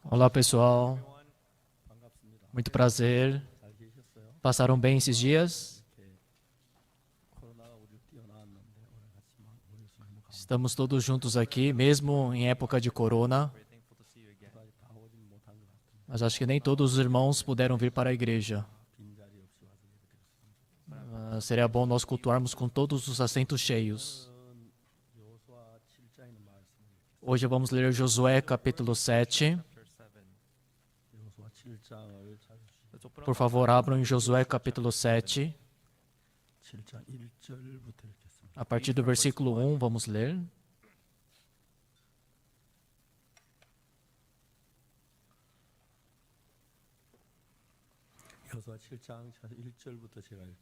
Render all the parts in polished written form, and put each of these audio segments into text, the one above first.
Olá, pessoal. Muito prazer. Passaram bem esses dias? Estamos todos juntos aqui, mesmo em época de corona. Mas acho que nem todos os irmãos puderam vir para a igreja. Seria bom nós cultuarmos com todos os assentos cheios. Hoje vamos ler Josué capítulo 7. Por favor, abram em Josué capítulo 7. A partir do versículo 1, vamos ler.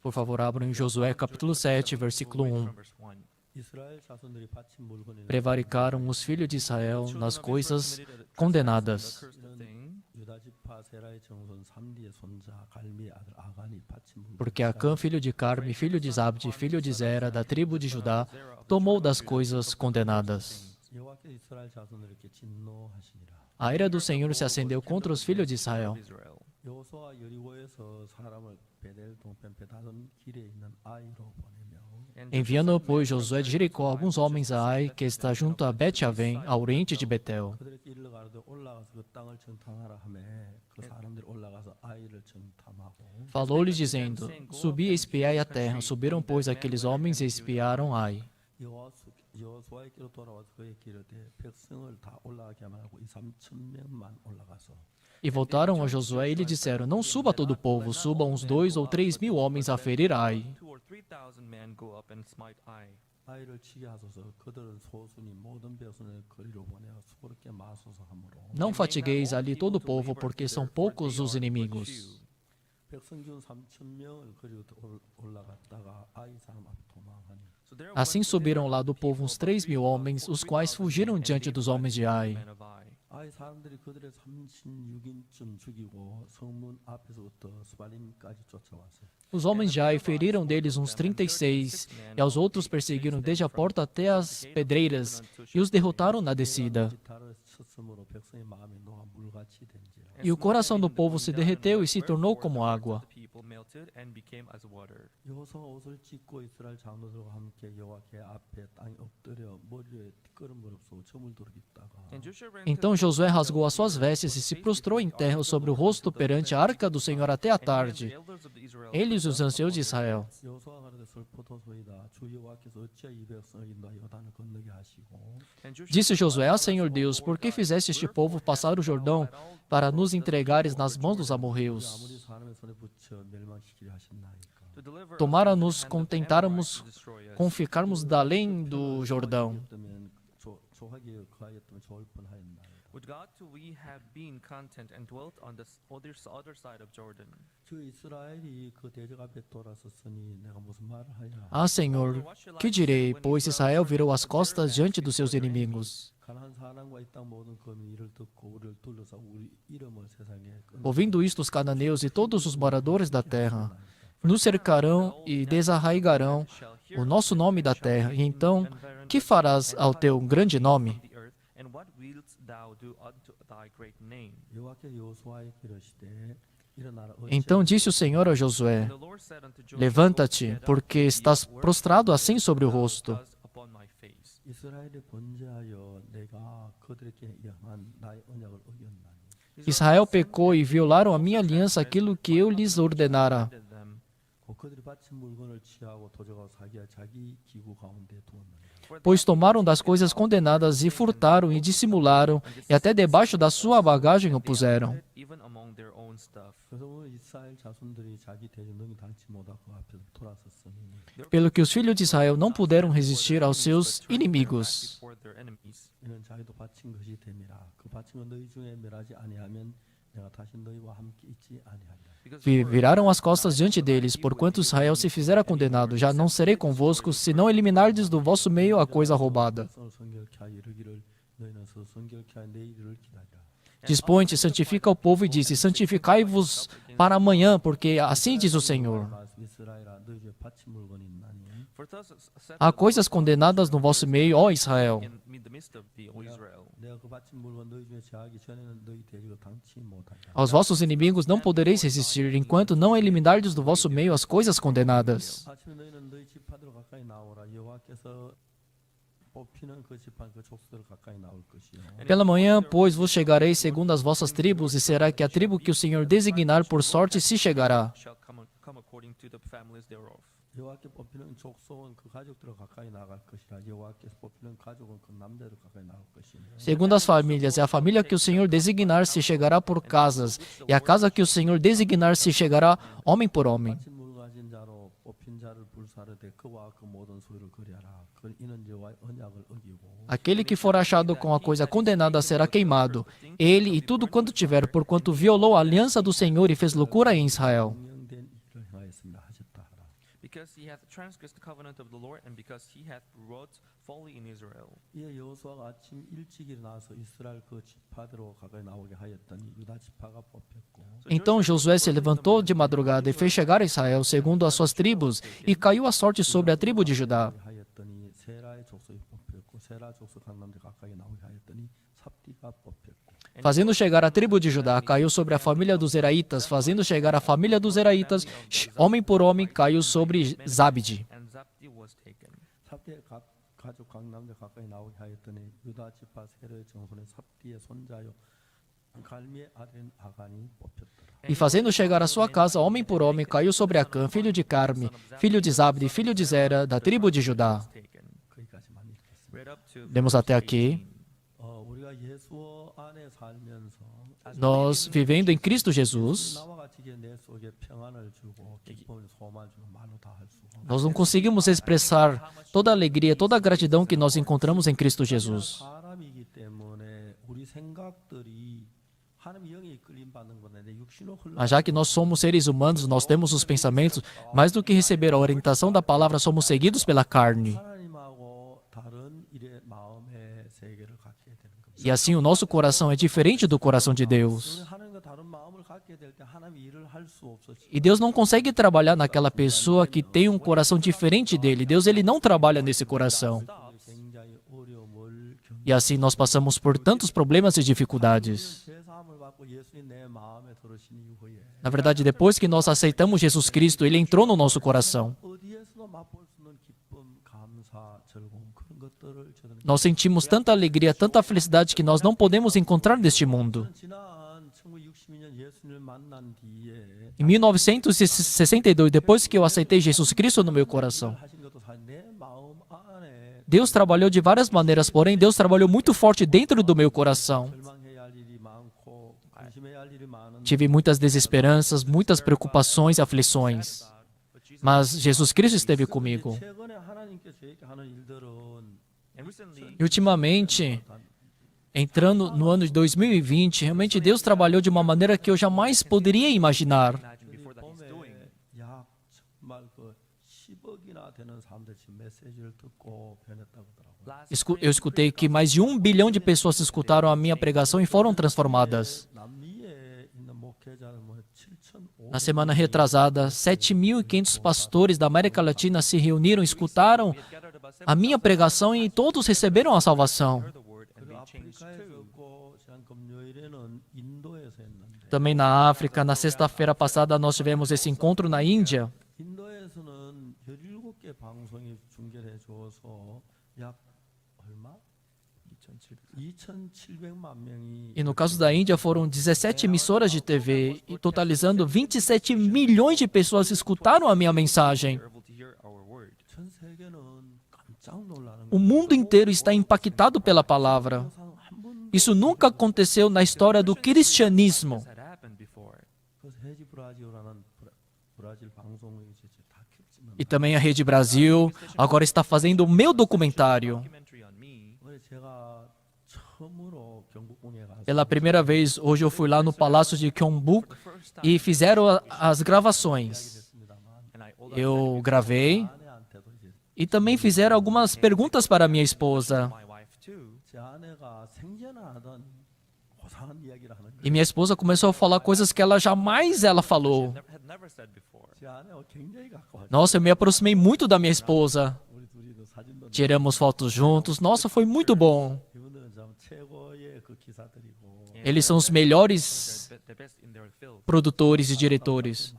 Por favor, abram em Josué capítulo 7, versículo 1. Prevaricaram os filhos de Israel nas coisas condenadas. Porque Acã, filho de Carme, filho de Zabde, filho de Zera, da tribo de Judá, tomou das coisas condenadas. A ira do Senhor se acendeu contra os filhos de Israel. Enviando, pois, Josué de Jericó alguns homens a Ai, que está junto a Bet-Avém, ao oriente de Betel. Falou-lhes dizendo: Subi e espiai a terra. Subiram, pois, aqueles homens e espiaram Ai. E voltaram a Josué e lhe disseram: Não suba todo o povo, suba uns 2 ou 3 mil homens a ferir Ai. Não fatigueis ali todo o povo, porque são poucos os inimigos. Assim subiram lá do povo uns 3 mil homens, os quais fugiram diante dos homens de Ai. Os homens de Ai feriram deles uns 36, e aos outros perseguiram desde a porta até as pedreiras, e os derrotaram na descida. E o coração do povo se derreteu e se tornou como água. Então Josué rasgou as suas vestes e se prostrou em terra sobre o rosto perante a arca do Senhor até a tarde. Eles e os anciãos de Israel. Disse Josué: Ah, Senhor Deus, por que fizeste este povo passar o Jordão para nos entregares nas mãos dos amorreus? Tomara-nos contentáramos com ficarmos da além do Jordão. Ah, Senhor, que direi, pois Israel virou as costas diante dos seus inimigos. Ouvindo isto, os cananeus e todos os moradores da terra nos cercarão e desarraigarão o nosso nome da terra. E então, que farás ao teu grande nome? Então disse o Senhor a Josué: Levanta-te, porque estás prostrado assim sobre o rosto. Israel pecou e violaram a minha aliança, aquilo que eu lhes ordenara. Pois tomaram das coisas condenadas e furtaram e dissimularam, e até debaixo da sua bagagem o puseram. Pelo que os filhos de Israel não puderam resistir aos seus inimigos. Viraram as costas diante deles, porquanto Israel se fizera condenado. Já não serei convosco, se não eliminardes do vosso meio a coisa roubada. Dispõe-te, santifica o povo e disse: Santificai-vos para amanhã, porque assim diz o Senhor. Há coisas condenadas no vosso meio, ó Israel. Aos vossos inimigos não podereis resistir, enquanto não eliminardes do vosso meio as coisas condenadas. Pela manhã, pois, vos chegareis segundo as vossas tribos, e será que a tribo que o Senhor designar por sorte se chegará. 여호와께 뽑히는 족속은 그 가족들을 가까이 나갈 것이라 여호와께서 뽑히는 가족은 그 남대로 가까이 나올 것이며 Segundo as famílias, e a família que o Senhor designar se chegará por casas, e a casa que o Senhor designar se chegará homem por homem. 바친 물 가진 자로 뽑힌 자를 불사르되 그와 그 모든 소유를 거래하라. 그 이는 여호와의 언약을 어기고 Aquele que for achado com a coisa condenada será queimado, ele e tudo quanto tiver, porquanto violou a aliança do Senhor e fez loucura em Israel. 명령된 일을 행하였습니다 하셨다 하라. Because he hath transgressed the covenant of the Lord, and because he hath wrought folly in Israel. 이에 여호수아가 아침 일찍 일어나서 이스라엘 그 지파대로 가까이 나오게 하였더니 유다 지파가 뽑혔고 Então Josué se levantou de madrugada e fez chegar a Israel segundo as suas tribos, e caiu a sorte sobre a tribo de Judá. 하였더니 세라의 족속이 뽑혔고 세라 족속 강남들 가까이 나오게 하였더니 삽디가 뽑혔고 Fazendo chegar a tribo de Judá, caiu sobre a família dos Zeraitas. Fazendo chegar a família dos Zeraitas, homem por homem, caiu sobre Zabdi. And Zabdi was taken. 삽디의 가족 강남들 가까이 나오게 하였더니 유다 지파 세라의 정손의 삽디의 손자요 갈미의 아들인 아간이 뽑혔더라. E fazendo chegar a sua casa, homem por homem, caiu sobre Acã, filho de Carme, filho de Zabdi, filho de Zera, da tribo de Judá. Taken. 거기까지만 읽겠습니다. Read up to Lemos até aqui. 우리가 예수 안에 살면서 Nós, vivendo em Cristo Jesus, 나와 같이 내 속에 평안을 주고 기쁨을 소망을 주고 말로 다 할 수 없는 nós não conseguimos expressar toda a alegria, toda a gratidão que nós encontramos em Cristo Jesus. 사람이기 때문에 우리 생각들이 하나님 영에 이끌림 받는 건데 내 육신으로 흘러 Mas já que nós somos seres humanos, nós temos os pensamentos, mais do que receber a orientação da palavra, somos seguidos pela carne. 하나님하고 다른 일의 마음의 세계를 갖게 되는 겁니다. E assim o nosso coração é diferente do coração de 우리 Deus. 하나님과 다른 마음을 갖게 될 때 하나님 일을 할 수 없었지. E Deus não consegue trabalhar naquela pessoa que tem um coração diferente dele. Deus, ele não trabalha nesse coração. 굉장히 어려움을 겪는 E assim nós passamos por tantos problemas e dificuldades. 죄사함을 받고 예수님 내 마음에 들으신 이후에 Na verdade, depois que nós aceitamos Jesus Cristo, ele entrou no nosso coração. 어디에서도 맛볼 수 없는 기쁨, 감사, 즐거움 그런 것들을 저는 Nós sentimos tanta alegria, tanta felicidade que nós não podemos encontrar neste mundo. 지난 1962년 예수님을 만난 뒤에 Em 1962, depois que eu aceitei Jesus Cristo no meu coração, 하신 것도 사실 내 마음 안에 Deus trabalhou de várias maneiras, porém Deus trabalhou muito forte dentro do meu coração. 절망해야 할 일이 많고 근심해야 할 일이 많은 Tive muitas desesperanças, muitas preocupações e aflições. Mas Jesus Cristo esteve comigo. 최근에 하나님께서 저에게 하는 일들은 And recently, E ultimamente, entrando no ano de 2020, realmente Deus trabalhou de uma maneira que eu jamais poderia imaginar. imagine before that he's doing. 봄에 약 정말 그 10억이나 되는 사람들이 지금 메시지를 듣고 변했다고 하더라고요. Last Eu escutei que mais de 1 bilhão de pessoas escutaram a minha pregação e foram transformadas. 남미에 있는 목회자는 뭐 7,500. Na semana retrasada, 7.500 pastores da América Latina se reuniram, escutaram gathered about a minha pregação e todos receberam a salvação. the word and 그리고 they changed 아프리카에서 too. 있고 지난 금요일에는 인도에서 했는데 Também na África, na sexta-feira passada, nós tivemos esse encontro na Índia. 인도에서는 17개 방송이 중계해 줘서 약 얼마? 2,700만 명이 E no caso da Índia, foram 17 emissoras de TV, e totalizando 27 milhões de pessoas escutaram a minha mensagem. Able to hear our word. 전 세계는 깜짝 놀라는 O mundo inteiro está impactado pela palavra. 거예요. 한 번도 Isso nunca aconteceu na história do cristianismo. That happened before. 그래서 헤지 브라질이라는 브라질 방송이 이제 다 켰지만 E também a Rede Brasil agora está fazendo o meu documentário. Documentary on me. 이번에 제가 처음으로 경복궁에 가서 Pela primeira vez, hoje eu fui lá no Palácio de Gyeongbuk First time. e fizeram as gravações. 했습니다만 And I Eu gravei 아내한테도 이제 e também fizeram algumas perguntas para minha esposa. my wife too. 제 아내가 생전하던 고상한 이야기를 하는 거예요. E minha esposa começou a falar coisas que ela jamais falou. Had never said before. 제 제 아내와 굉장히 가까워졌어요. Nossa, eu me aproximei muito da minha esposa. 우리 둘이도 사진도 Tiramos fotos juntos. Nossa, foi muito bom. 이분들은 참 최고의 그 기사들이고 Eles são os melhores The best in their field. produtores e diretores.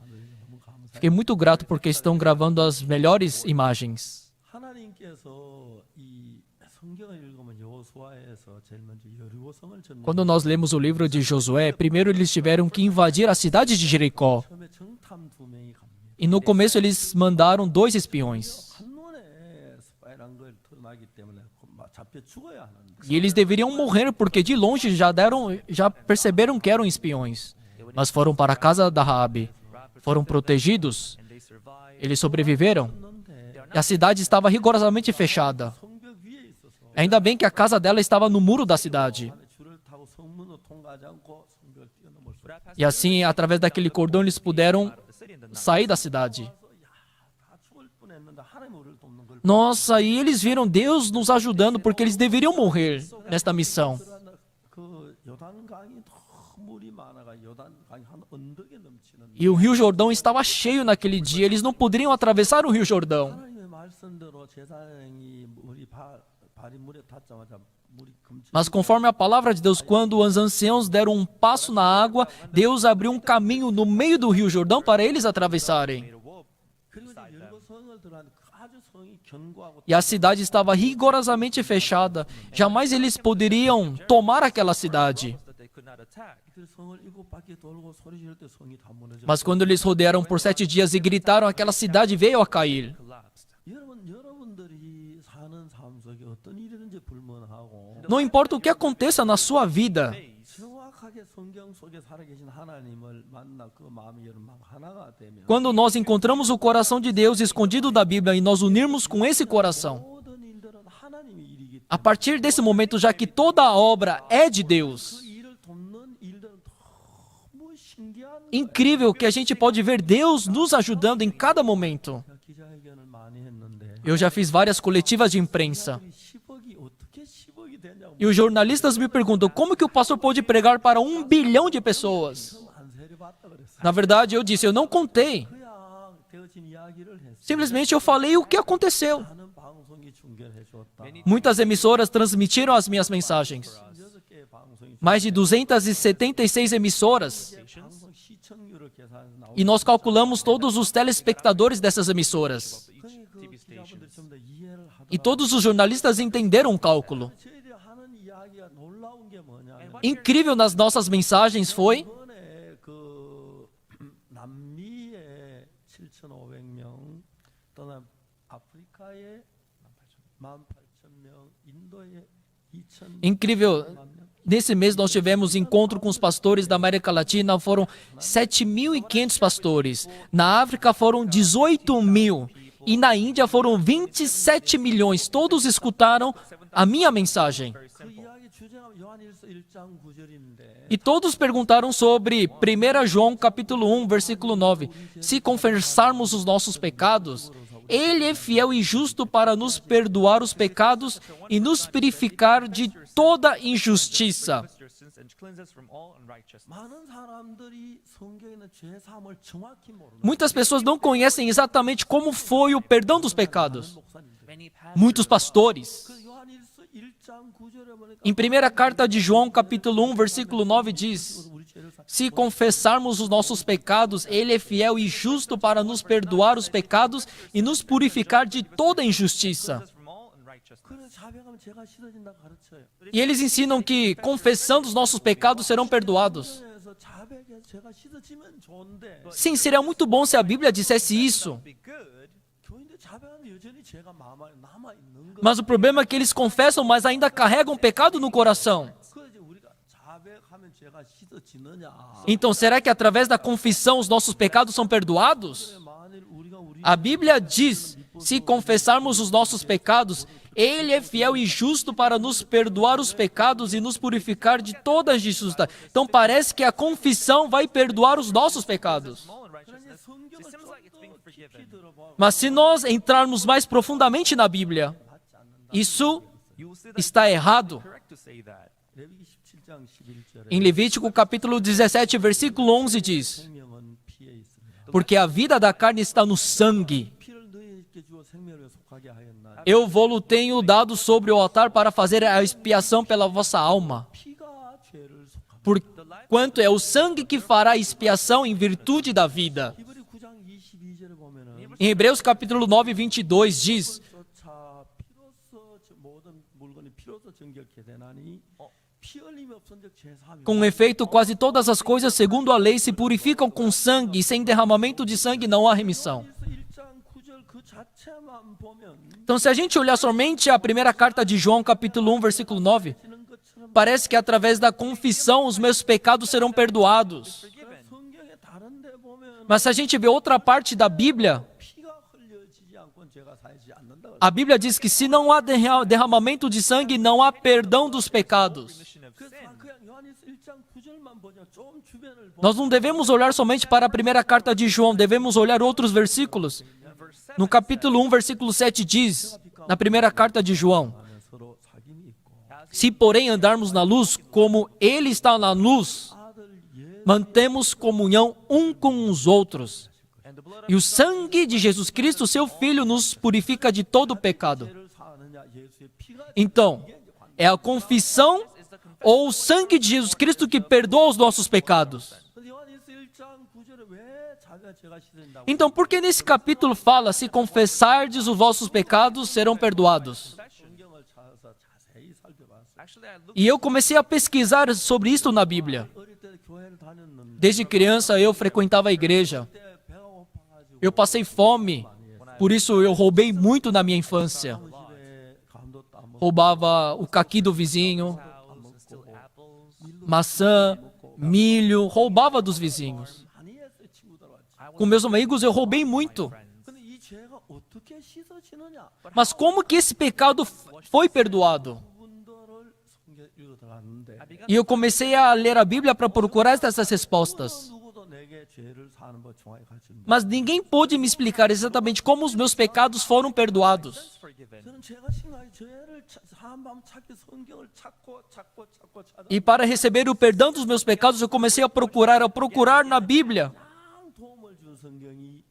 너무 감사해요. Fiquei muito grato porque estão gravando as melhores imagens. 하나님께서 이 성경을 읽으면 여호수아에서 제일 먼저 여리고성을 점령. Quando nós lemos o livro de Josué, primeiro eles tiveram que invadir a cidade de Jericó. 처음에 정탐 두 명이 갑니다. E no começo eles mandaram 2 espiões. 한눈에 스파이란 걸 드러나기 때문에 잡혀 죽어야 하는데. E eles deveriam morrer porque de longe já perceberam que eram espiões. Mas foram para a casa da Raabe. Foram protegidos. And they survived. Eles sobreviveram. 데 E a cidade estava rigorosamente fechada. 성벽 위에 있어서 Ainda bem que a casa dela estava no muro da cidade. 안에 줄을 타고 성문으로 통과하지 않고 성벽을 뛰어넘을 수. E assim, através daquele cordão, eles puderam sair da cidade. 다 죽을 뻔했는데 하나님 우리를 돕는 걸. Nossa, e eles viram Deus nos ajudando porque eles deveriam morrer nesta missão. 그 요단강이 너무 물이 많아가 요단강이 한 언덕에 넘치는. E o Rio Jordão estava cheio naquele dia. Eles não poderiam atravessar o Rio Jordão. 하나님의 말씀대로 제사장이 물이 발이 물에 닿자마자 물이 금치. Mas conforme a palavra de Deus, quando os anciãos deram um passo na água, Deus abriu um caminho no meio do Rio Jordão para eles atravessarem. 그리고 이제 여리고성을 들어가는 아주 성이 견고하고 E a cidade estava rigorosamente fechada. Jamais eles poderiam tomar aquela cidade. That they could not attack. 그 성을 7바퀴 돌고 소리 지를 때 성이 다 무너져. Mas quando eles rodearam por 7 dias e gritaram, aquela cidade veio a cair. Collapsed. 여러분들이 사는 삶 속에 어떤 일이든지 불문하고 Não importa o que aconteça na sua vida, 정확하게 성경 속에 살아계신 하나님을 만나 그 마음이 여러분 막 하나가 되면 quando nós encontramos o coração de Deus escondido da Bíblia e nós unirmos com esse coração, 모든 일들은 하나님의 일이기 a partir desse momento, já que toda a obra é de 그 Deus, 일을 돕는 일들은 너무 신기한 incrível que a gente pode ver Deus nos ajudando em cada momento. 제가 기자회견을 많이 했는데 Eu já fiz várias coletivas de imprensa. 10억이 어떻게 10억이 되냐고 E os jornalistas me perguntam como que o pastor pode pregar para 1 bilhão de pessoas. 안 세려봤다 그랬어요. Na verdade, eu disse, eu não contei. 그냥 되어진 이야기를 했어요. Simplesmente eu falei o que aconteceu. 많은 방송이 중계해 줬다. Muitas emissoras transmitiram as minhas mensagens. 6개의 방송이 Mais de 276 emissoras. 방송 시청률을 계산해서 나오고 E nós calculamos todos os telespectadores dessas emissoras. 그 기자분들이 전부 다 이해를 하더라고요. E todos os jornalistas entenderam o cálculo. 저희들이 하는 이야기가 놀라운 게 뭐냐면 Incrível nas nossas mensagens foi 이번에 그 남미에 7,500명 또는 아프리카에 18,000명 인도에 2,000명 incrível. Nesse mês nós tivemos encontro com os pastores da América Latina, foram 7.500 pastores. Na África foram 18 mil. E na Índia foram 27 milhões. Todos escutaram a minha mensagem. 그 이야기 주제가 요한일서 1장 9절인데 E todos perguntaram sobre 1 João capítulo 1, versículo 9. Se confessarmos os nossos pecados, Ele é fiel e justo para nos perdoar os pecados e nos purificar de toda injustiça. Confess your sins and cleanse us from all unrighteousness. 많은 사람들이 성경에 있는 죄 사함을 정확히 모르는 Muitas pessoas não conhecem exatamente como foi o perdão dos pecados. 목사님들. Muitos pastores. 그 요한일서 1장 9절에 보니까 Em 1 carta de João, capítulo 1, versículo 9, diz: 우리 죄를 Se confessarmos os nossos pecados, Ele é fiel e justo para nos perdoar os pecados e nos purificar de toda injustiça. Cleanse us from all unrighteousness. 그래서 자백하면 죄가 씻어진다 가르쳐요. E eles ensinam que, confessando os nossos pecados, serão perdoados. 그래서 자백해서 죄가 씻어지면 좋은데 Sim, seria muito bom se a Bíblia dissesse isso. Be good. 교인들 자백하는데 여전히 죄가 남아 있는 거. Mas o problema é que eles confessam, mas ainda carregam pecado no coração. 그래서 이제 우리가 자백하면 죄가 씻어지느냐? Então, será que através da confissão os nossos pecados são perdoados? 만일 우리가 우리 A Bíblia diz: se confessarmos os nossos pecados, Ele é fiel e justo para nos perdoar os pecados e nos purificar de toda injustiça. Então parece que a confissão vai perdoar os nossos pecados. From all unrighteousness. 성경을 It seems like it's being 좀더 forgiven. 깊이 들어봐. Mas se nós entrarmos mais profundamente na Bíblia, isso You will see that está errado. it's correct to say that. 레위기 17장 11절에 Em Levítico capítulo 17, versículo 11 diz: 생명은 피에 있습니다. porque a vida da carne está no sangue. 피를 너희에게 주어 생명을 속하게 하였나. Eu vou-lo tenho dado sobre o altar para fazer a expiação pela vossa alma. 피가 죄를 속하고. Porquanto é o sangue que fará expiação em virtude da vida. 히브리 9장 22절에 보면은 Em Hebreus capítulo 9, 22 diz: 자 피로써 모든 물건이 피로써 정결케 되나니 피 흘림이 없은즉 제사함이 Com efeito, quase todas as coisas, segundo a lei, se purificam com sangue, e sem derramamento de sangue não há remissão. 1장 9절 그 자체만 보면 Então, se a gente olhar somente a primeira carta de João, capítulo 1, versículo 9, 지는 것처럼 parece que através da confissão os meus pecados serão perdoados. 성경에 다른 데 보면 Mas se a gente vê outra parte da Bíblia, 피가 흘려지지 않고는 죄가 사하지 않는다. a Bíblia diz que se não há derramamento de sangue, não há perdão dos pecados. 그래서 그냥 요한일서 1장 9절만 보자. 좀 주변을 보면 Nós não devemos olhar somente para a primeira carta de João, devemos olhar outros versículos. No capítulo 1, versículo 7 diz, na primeira carta de João: 서로 사귐이 있고 se porém andarmos na luz, como Ele está na luz, 아들 예 mantemos comunhão um com os outros. E o sangue de Jesus Cristo, seu Filho, nos purifica de todo o pecado. 죄를 사하느냐 예수의 피가 Então, é a confissão ou o sangue de Jesus Cristo que perdoa os nossos pecados. 근데 요한일서 1장 9절에 왜 자기가 죄가 씻어진다고 Então, por que nesse capítulo fala, se confessardes os vossos pecados, serão perdoados? 성경을 찾아서 자세히 살펴봤어요. Actually, I looked E eu comecei a pesquisar sobre isto na Bíblia. 어릴 때 교회를 다녔는데 Desde criança eu frequentava a igreja. 그때 배가 고파가지고 Eu passei fome, por isso eu roubei muito na minha infância. 사무실에 감도 따먹고 Roubava o caqui do vizinho, cows, still apples. maçã, milho, roubava dos vizinhos. 많이 했어요. 친구들과. Com meus amigos eu roubei muito. 근데 이 죄가 어떻게 씻어지느냐? Mas como que esse pecado foi perdoado? 부분들을 성경 읽어 들어갔는데 E eu comecei a ler a Bíblia para procurar essas respostas. 누구도 내게 죄를 사는 법 정확히 가르치는 Mas ninguém pôde me explicar exatamente como os meus pecados foram perdoados. Forgiven. 저는 죄가 심하게 죄를 한밤 찾기 성경을 찾고 찾아 E para receber o perdão dos meus pecados, eu comecei a procurar na Bíblia. 가장 도움을 준 성경이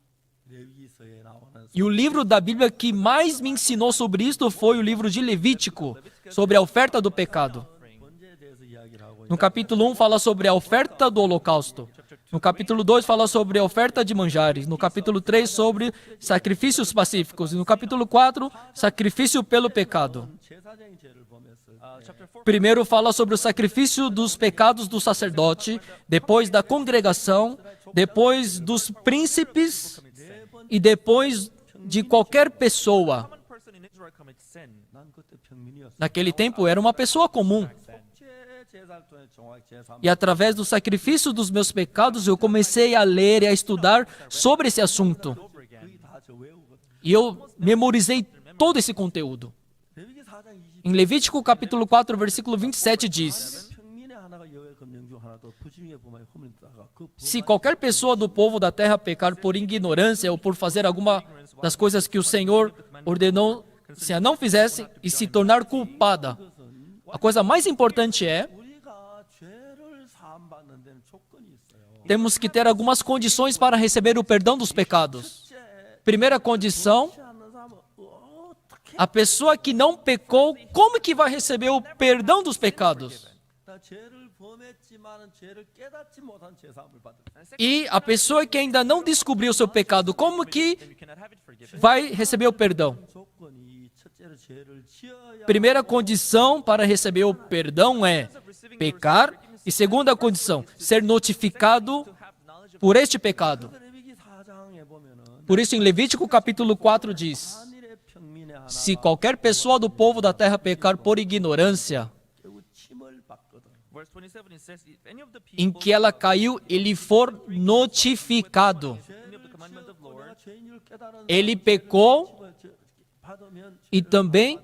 레위기서에 나오는 E o livro da Bíblia que mais me ensinou sobre isto foi o livro de Levítico, sobre a oferta do pecado. 번제에 대해서 이야기를 하고 No capítulo 1 fala sobre a oferta do holocausto. No capítulo 2 fala sobre a oferta de manjares. No capítulo 3 sobre sacrifícios pacíficos. E no capítulo 4, sacrifício pelo pecado. 제사장의 죄를 보면서 Chapter 4. Primeiro fala sobre o sacrifício dos pecados do sacerdote, depois da congregação, depois dos príncipes e depois de qualquer pessoa. Common person in Israel commits sin. 난 그때 평민이었어. Naquele tempo era uma pessoa comum. 제사를 통해 정확히 제사 E através do sacrifício dos meus pecados, eu comecei a ler e a estudar sobre esse assunto. Over again. 거의 다저 외우거든. E eu memorizei todo esse conteúdo. 레위기 4장 20. Em Levítico capítulo 4, versículo 27 diz: 평민의 하나가 여호와의 검령 중 하나도 부지중에 범하여 허물다가 그 se qualquer pessoa do povo da terra pecar por ignorância ou por fazer alguma das coisas que o Senhor ordenou, se a não fizesse e se tornar culpada, a coisa mais importante é, 우리가 죄를 사함 받는 데는 조건이 있어요. temos que ter algumas condições para receber o perdão dos pecados. Primeira condição, 죄 않는 사람은 어떻게 a pessoa que não pecou, como que vai receber o perdão dos pecados? 다 죄를 범했지만은 죄를 깨닫지 못한 죄사함을 받을 E a pessoa que ainda não descobriu o seu pecado, como que Then you cannot have it forgiven. vai receber o perdão? 조건이 첫째로 죄를 지어야 Primeira condição para receber o perdão é pecar. E segunda condição, ser notificado To have knowledge of por este pecado. 레위기 4장에 보면은 Por isso, em Levítico capítulo 4 diz: 한일의 평민의 하나 se qualquer pessoa do povo da terra pecar por ignorância, 결국 침을 받거든. verse 27, it says, if any of the em people que ela caiu, ele for notificado. any of the commandment of the Lord, 내가 죄인을 깨달은 Ele pecou 사람을 받으면 e também,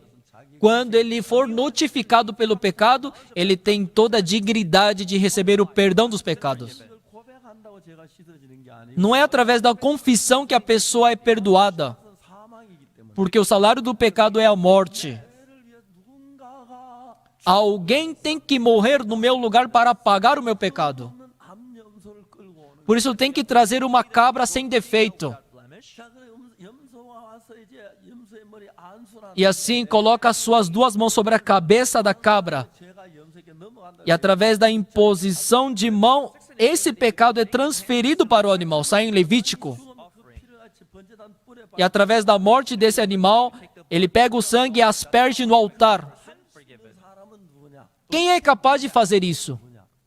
quando ele for notificado pelo pecado, ele tem toda a dignidade de receber o perdão dos pecados. 이걸 고백한다고 죄가 씻어지는 게 아니고 Não é através da confissão que a pessoa é perdoada, 사망이기 때문에 porque o salário do pecado é a morte. 죄를 위해 누군가가 Alguém tem que morrer no meu lugar para pagar o meu pecado. 없는 암염소를 끌고 오는 Por isso tem que trazer uma cabra sem defeito. blemish. 자, 그 염소가 와서 이제 염소의 머리 안수라. E assim coloca as suas duas mãos sobre a cabeça da cabra. 죄가 염소에게 넘어간다. E através da imposição de mão, esse pecado é transferido para o animal. Sai em Levítico. 피를같이 번제단 뿔에 E através da morte desse animal, ele pega o sangue e asperge no altar. Forgiven. 사람은 누구냐? Quem é capaz de fazer isso?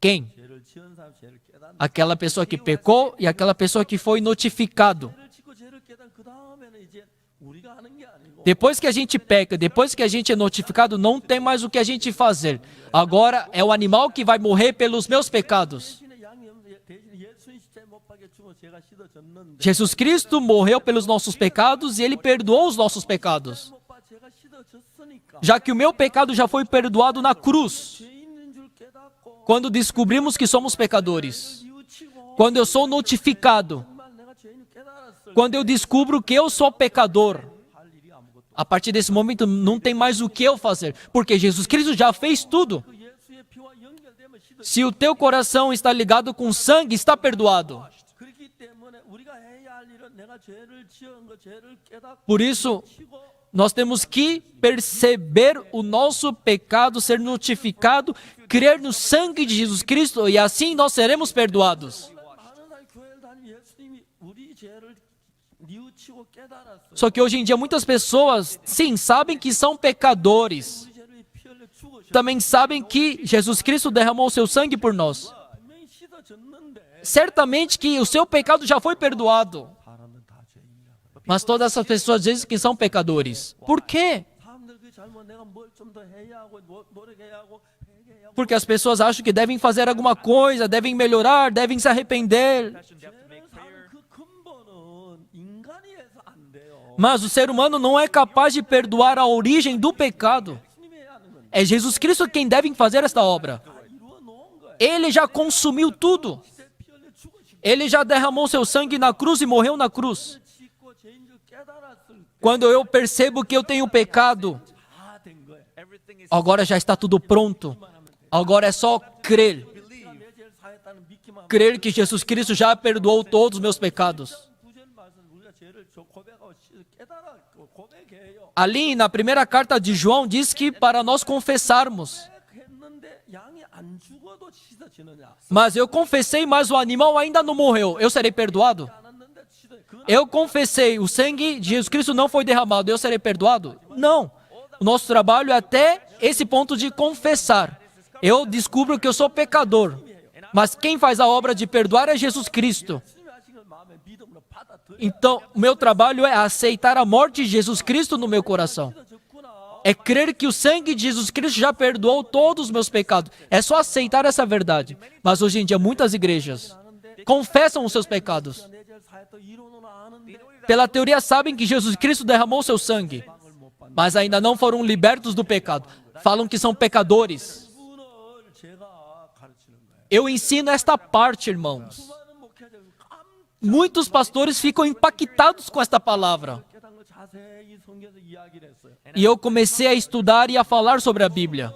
Quem? 죄를 지은 사람 죄를 깨닫는. Aquela pessoa que pecou e aquela pessoa que foi notificado. 죄를 짓고 죄를 깨닫는 그 다음에는 이제 우리가 하는 게 아니고 Depois que a gente peca, depois que a gente é notificado, não tem mais o que a gente fazer. Agora é o animal que vai morrer pelos meus pecados. 대신에 대신 예수님 십자에 못 박혀 죽어 죄가 씻어졌는데 Jesus Cristo morreu pelos nossos pecados e ele perdoou os nossos pecados. 못 박, 죄가 씻어졌으니까 Já que o meu pecado já foi perdoado na cruz, 죄 있는 줄 깨닫고 quando descobrimos que somos pecadores, 뉘우치고 quando eu sou notificado, 정말 내가 죄인 줄 깨달았을 quando eu descubro que eu sou pecador, 할 일이 아무것도 a partir desse momento não tem mais o que eu fazer, porque Jesus Cristo já fez tudo. 그 예수의 피와 연결되면 씻어. Se o teu coração está ligado com sangue, está perdoado. 그렇기 때문에 우리가 해야 할 일은 내가 죄를 지은 거 죄를 깨닫고 Por isso, 치고 nós temos que perceber o nosso pecado, ser notificado, crer no sangue de Jesus Cristo e assim nós seremos perdoados. 많은 사람이 교회를 다니면 예수님이 우리 죄를 뉘우치고 깨달았어요. Só que hoje em dia muitas pessoas, sim, sabem que são pecadores. 우리 죄를 피 흘려 죽으셨어. Também sabem que Jesus Cristo derramou seu sangue por nós. 분명히 씻어졌는데 Certamente que o seu pecado já foi perdoado. 사람은 다 죄인이야. Mas todas essas pessoas dizem que são pecadores. Por quê? 사람들 그 잘못 내가 뭘 좀 더 해야 하고 노력해야 하고 회개해야 하고 Porque as pessoas acham que devem fazer alguma coisa, devem melhorar, devem se arrepender. Confession, they have to make 죄를 사는 prayer. 그 근본은 인간이 해서 안 돼요. Mas o ser humano não é capaz de perdoar a origem do pecado. 예수님이 해야 하는 건데 É Jesus Cristo quem deve fazer esta obra. 다 이루어 놓은 거예요. Ele já consumiu tudo. 피 흘려 죽으시고 Ele já derramou seu sangue na cruz e morreu na cruz. 짓고 죄인 줄 깨달았을 때 Quando eu percebo que eu tenho pecado, 다 된 거예요. Everything is agora já está tudo pronto. Agora é só crer. 내가 내 죄를 사했다는 믿기만 하면 Crer que Jesus Cristo já perdoou todos os meus pecados. 구절 말씀 우리가 죄를 고백하고 깨달아 고백해요. Ali na primeira carta de João diz que para nós confessarmos. 했는데 양이 안 죽어도 씻어지느냐? Mas eu confessei, mas o animal ainda não morreu. Eu serei perdoado? 않았는데 씻어. 그 Eu confessei, o sangue de Jesus Cristo não foi derramado. Eu serei perdoado? Não. O nosso trabalho é até esse ponto de confessar. Eu descubro que eu sou pecador. Mas quem faz a obra de perdoar é Jesus Cristo. 예수님이 하신 걸 마음에 믿음으로 받아들여. Então, o meu trabalho é aceitar a morte de Jesus Cristo no meu coração. 씻어졌구나. É crer que o sangue de Jesus Cristo já perdoou todos os meus pecados. É só aceitar essa verdade. Mas hoje em dia, muitas igrejas confessam os seus pecados. 내 죄를 사했다 이론은 아는데 Pela teoria, sabem que Jesus Cristo derramou seu sangue. Mas ainda não foram libertos do pecado. Falam que são pecadores. 그분을 제가 가르치는 거예요. Eu ensino esta parte, irmãos. 수많은 목회자들 깜짝 Muitos pastores ficam impactados com esta palavra. 깨닫는 걸 자세히 성경에서 이야기를 했어요. E eu comecei a estudar e a falar sobre a Bíblia.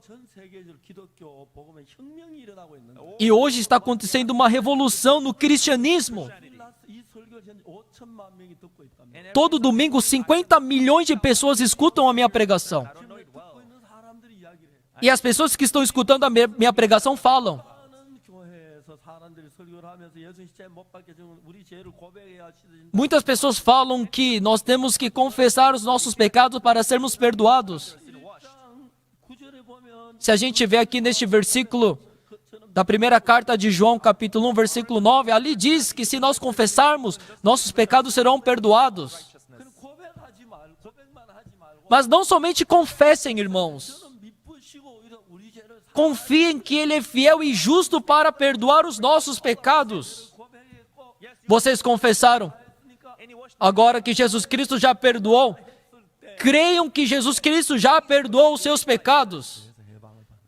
전 세계적으로 기독교 복음에 혁명이 일어나고 있는데 E hoje está acontecendo uma revolução no cristianismo. 이 설교를 전 5천만 명이 듣고 있답니다. Todo domingo, 50 milhões de pessoas escutam a minha pregação. I don't know it well. 듣고 있는 사람들이 이야기를 해요. E as pessoas que estão escutando a minha pregação falam. 많은 교회에서 사람들이 설교를 하면서 예수 십자에 못 박혀 죽은 우리 죄를 고백해야 씻어진다. Muitas pessoas falam que nós temos que confessar os nossos pecados para sermos perdoados. 9절에 보면 Se a gente vê aqui neste versículo da primeira carta de João, capítulo 1, versículo 9, ali diz que se nós confessarmos, nossos pecados serão perdoados. 그냥 고백하지 말고 고백만 하지 말고 Mas não somente confessem, irmãos. 저는 미쁘시고 오히려 우리 죄를 Confiem que Ele é fiel e justo para perdoar os nossos pecados. 고백했고 Vocês confessaram? And he washed Agora que Jesus Cristo já perdoou, creiam que Jesus Cristo já perdoou os seus pecados.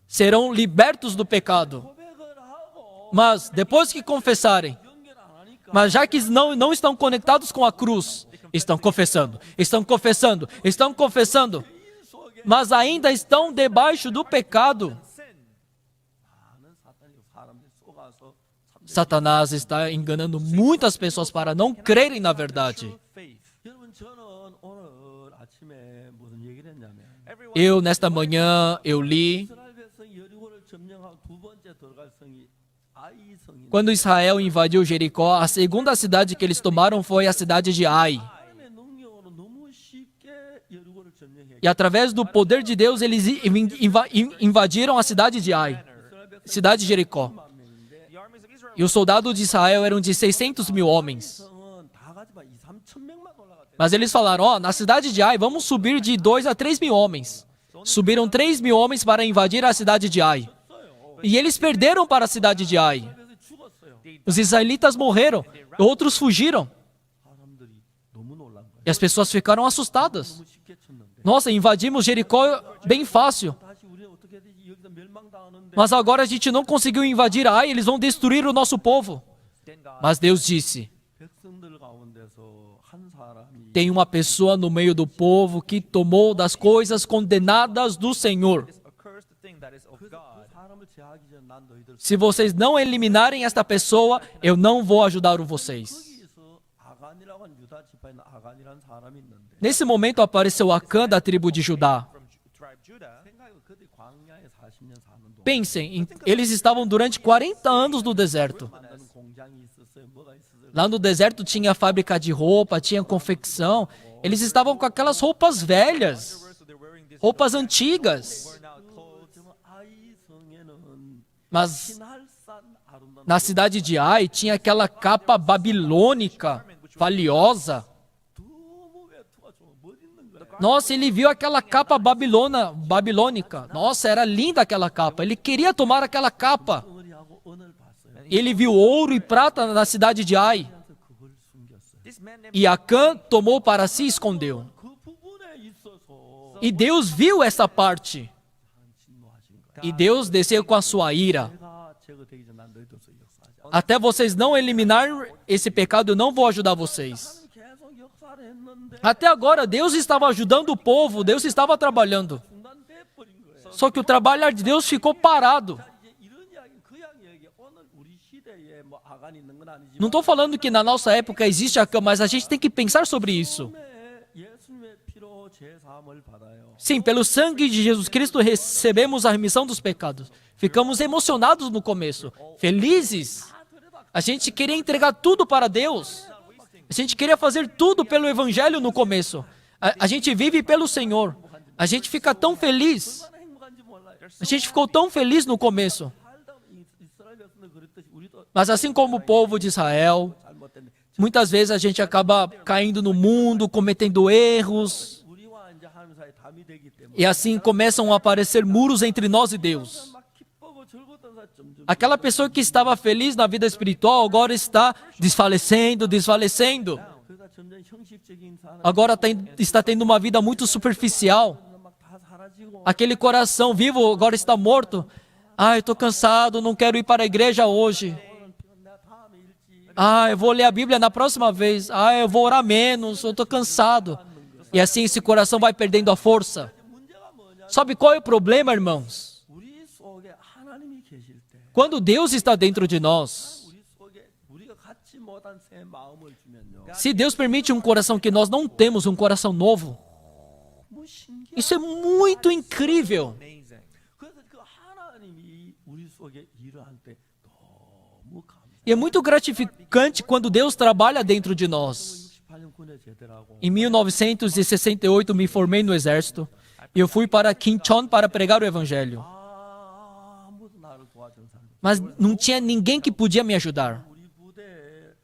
Serão libertos do pecado. 고백을 하고 Mas depois que confessarem, 연결 안 하니까 mas já que não estão conectados com a cruz, estão confessando, estão confessando, estão confessando, mas ainda estão debaixo do pecado. 많은 사탄이 사람들이 속아서 Satanás está enganando muitas pessoas para não crerem na verdade. True faith. 여러분 저는 오늘 아침에 무슨 얘기를 했냐면 Eu, nesta manhã, eu li, 이스라엘 백성 여리고를 점령하고 두 번째 들어갈 성이 아이 성인데 quando Israel invadiu Jericó, a segunda cidade que eles tomaram foi a cidade de Ai. 하나님의 능력으로 너무 쉽게 여리고를 점령해. E através do poder de Deus, eles invadiram a cidade de Ai, 이스라엘 백성 cidade de Jericó. 1만 명인데 The armies of Israel E os soldados de Israel eram de 600 mil homens. 성은 다 가지만 2, 3천 명만 올라갔대. Mas eles falaram, ó, na cidade de Ai, vamos subir de 2 a 3 mil homens. Subiram 3 mil homens para invadir a cidade de Ai. E eles perderam para a cidade de Ai. 그래서 죽었어요. Os israelitas morreram, outros fugiram. 사람들이 너무 놀란 거예요. E as pessoas ficaram assustadas. 너무 쉽게 쳤는데. Nossa, invadimos Jericó bem fácil. 다시 우리는 어떻게 되지? 여기서 멸망당하는데. Mas agora a gente não conseguiu invadir Ai, eles vão destruir o nosso povo. then God Mas Deus disse, 백성들 가운데서 한 사람이 tem uma pessoa no meio do povo que tomou das coisas condenadas do Senhor. this accursed thing that is of 그 God. 사람을 제하기 전에 난 너희들 Se vocês não eliminarem esta pessoa, eu não vou ajudar vocês. 거기서 아간이라고 하는 유다 지파에 있는 아간이라는 사람이 있는데 Nesse momento apareceu Acã da tribo de Judá. From tribe Judah, 생각해 그들이 광야에 40년 사는 동안 Pensem, eles estavam durante 40 anos no deserto. 만드는 공장이 있었어요. 뭐가 있었어요? Lá no deserto tinha fábrica de roupa, tinha confecção. Eles estavam com aquelas roupas velhas, so they're wearing this roupas antigas. worn out clothes. 정말 아이 성에는 Mas 신할산 아름다운 na cidade de Ai tinha aquela capa babilônica, valiosa. 너무 외투가 좋아. 못 입는 거야. Nossa, ele viu aquela capa babilônica. Nossa, era linda aquela capa. Ele queria tomar aquela capa. 덩어리하고 은을 봤어요. Ele viu ouro e prata na cidade de Ai. 그래서 그걸 숨겼어요. This man named E Acã tomou para si e escondeu. 그 부분에 있어서 E Deus viu essa parte. 진노하신 거야. E Deus desceu com a sua ira. 내가 제거되기 전 난 너희들서 역사하지 않아. Até vocês não eliminarem esse pecado, eu não vou ajudar vocês. 계속 역사를 했는데 Até agora, Deus estava ajudando o povo, Deus estava trabalhando. 중단돼 버린 거예요. Só que o trabalhar de Deus ficou parado. 자, 이제 이런 이야기, 그 이야기 오늘 우리 시대에 뭐 아간이 있는 건 아니지만 Não estou falando que na nossa época existe Acã, mas a gente tem que pensar sobre isso. 예수님의 피로 죄 사함을 받아요. Sim, pelo sangue de Jesus Cristo recebemos a remissão dos pecados. Ficamos emocionados no começo, felizes. A gente queria entregar tudo para Deus. A gente queria fazer tudo pelo Evangelho no começo. A gente vive pelo Senhor. A gente fica tão feliz. 얼마나 행복한지 몰라요. A gente ficou tão feliz no começo. 살다 이스라엘 백성들 그랬듯이 우리도 Mas assim como o povo de Israel, 잘못됐는데 muitas vezes a gente acaba caindo no mundo, cometendo erros. 우리와 이제 하나님 사이에 담이 되기 때문에 E assim começam a aparecer muros entre nós e Deus. 막 기쁘고 즐거웠던 사람 점점 Aquela pessoa que estava feliz na vida espiritual agora está desfalecendo. 그러다 점점 형식적인 사람 Agora está tendo uma vida muito superficial. 막다 사라지고 Aquele coração vivo agora está morto. Ah, eu estou cansado, não quero ir para a igreja hoje. 내가 다음에 일찍 Ah, eu vou ler a Bíblia na próxima vez. Ah, eu vou orar menos, eu estou cansado. E assim esse coração vai perdendo a força. 문제가 뭐냐? Sabe qual é o problema, irmãos? 우리 속에 하나님이 계실 때 Quando Deus está dentro de nós, 우리 속에 우리가 갖지 못한 새 마음을 주면요. se Deus permite um coração que nós não temos, um coração novo, 뭐 신기해. isso é muito incrível. amazing. 그래서 그 하나님이 우리 속에 일을 할 때 너무 감사. E é muito gratificante quando Deus trabalha dentro de nós. 68년 군에 제대하고 Em 1968 me formei no exército e eu fui para Kincheon para pregar o evangelho. 아무도 나를 도와준 사람. Mas não tinha ninguém que podia me ajudar. 우리 부대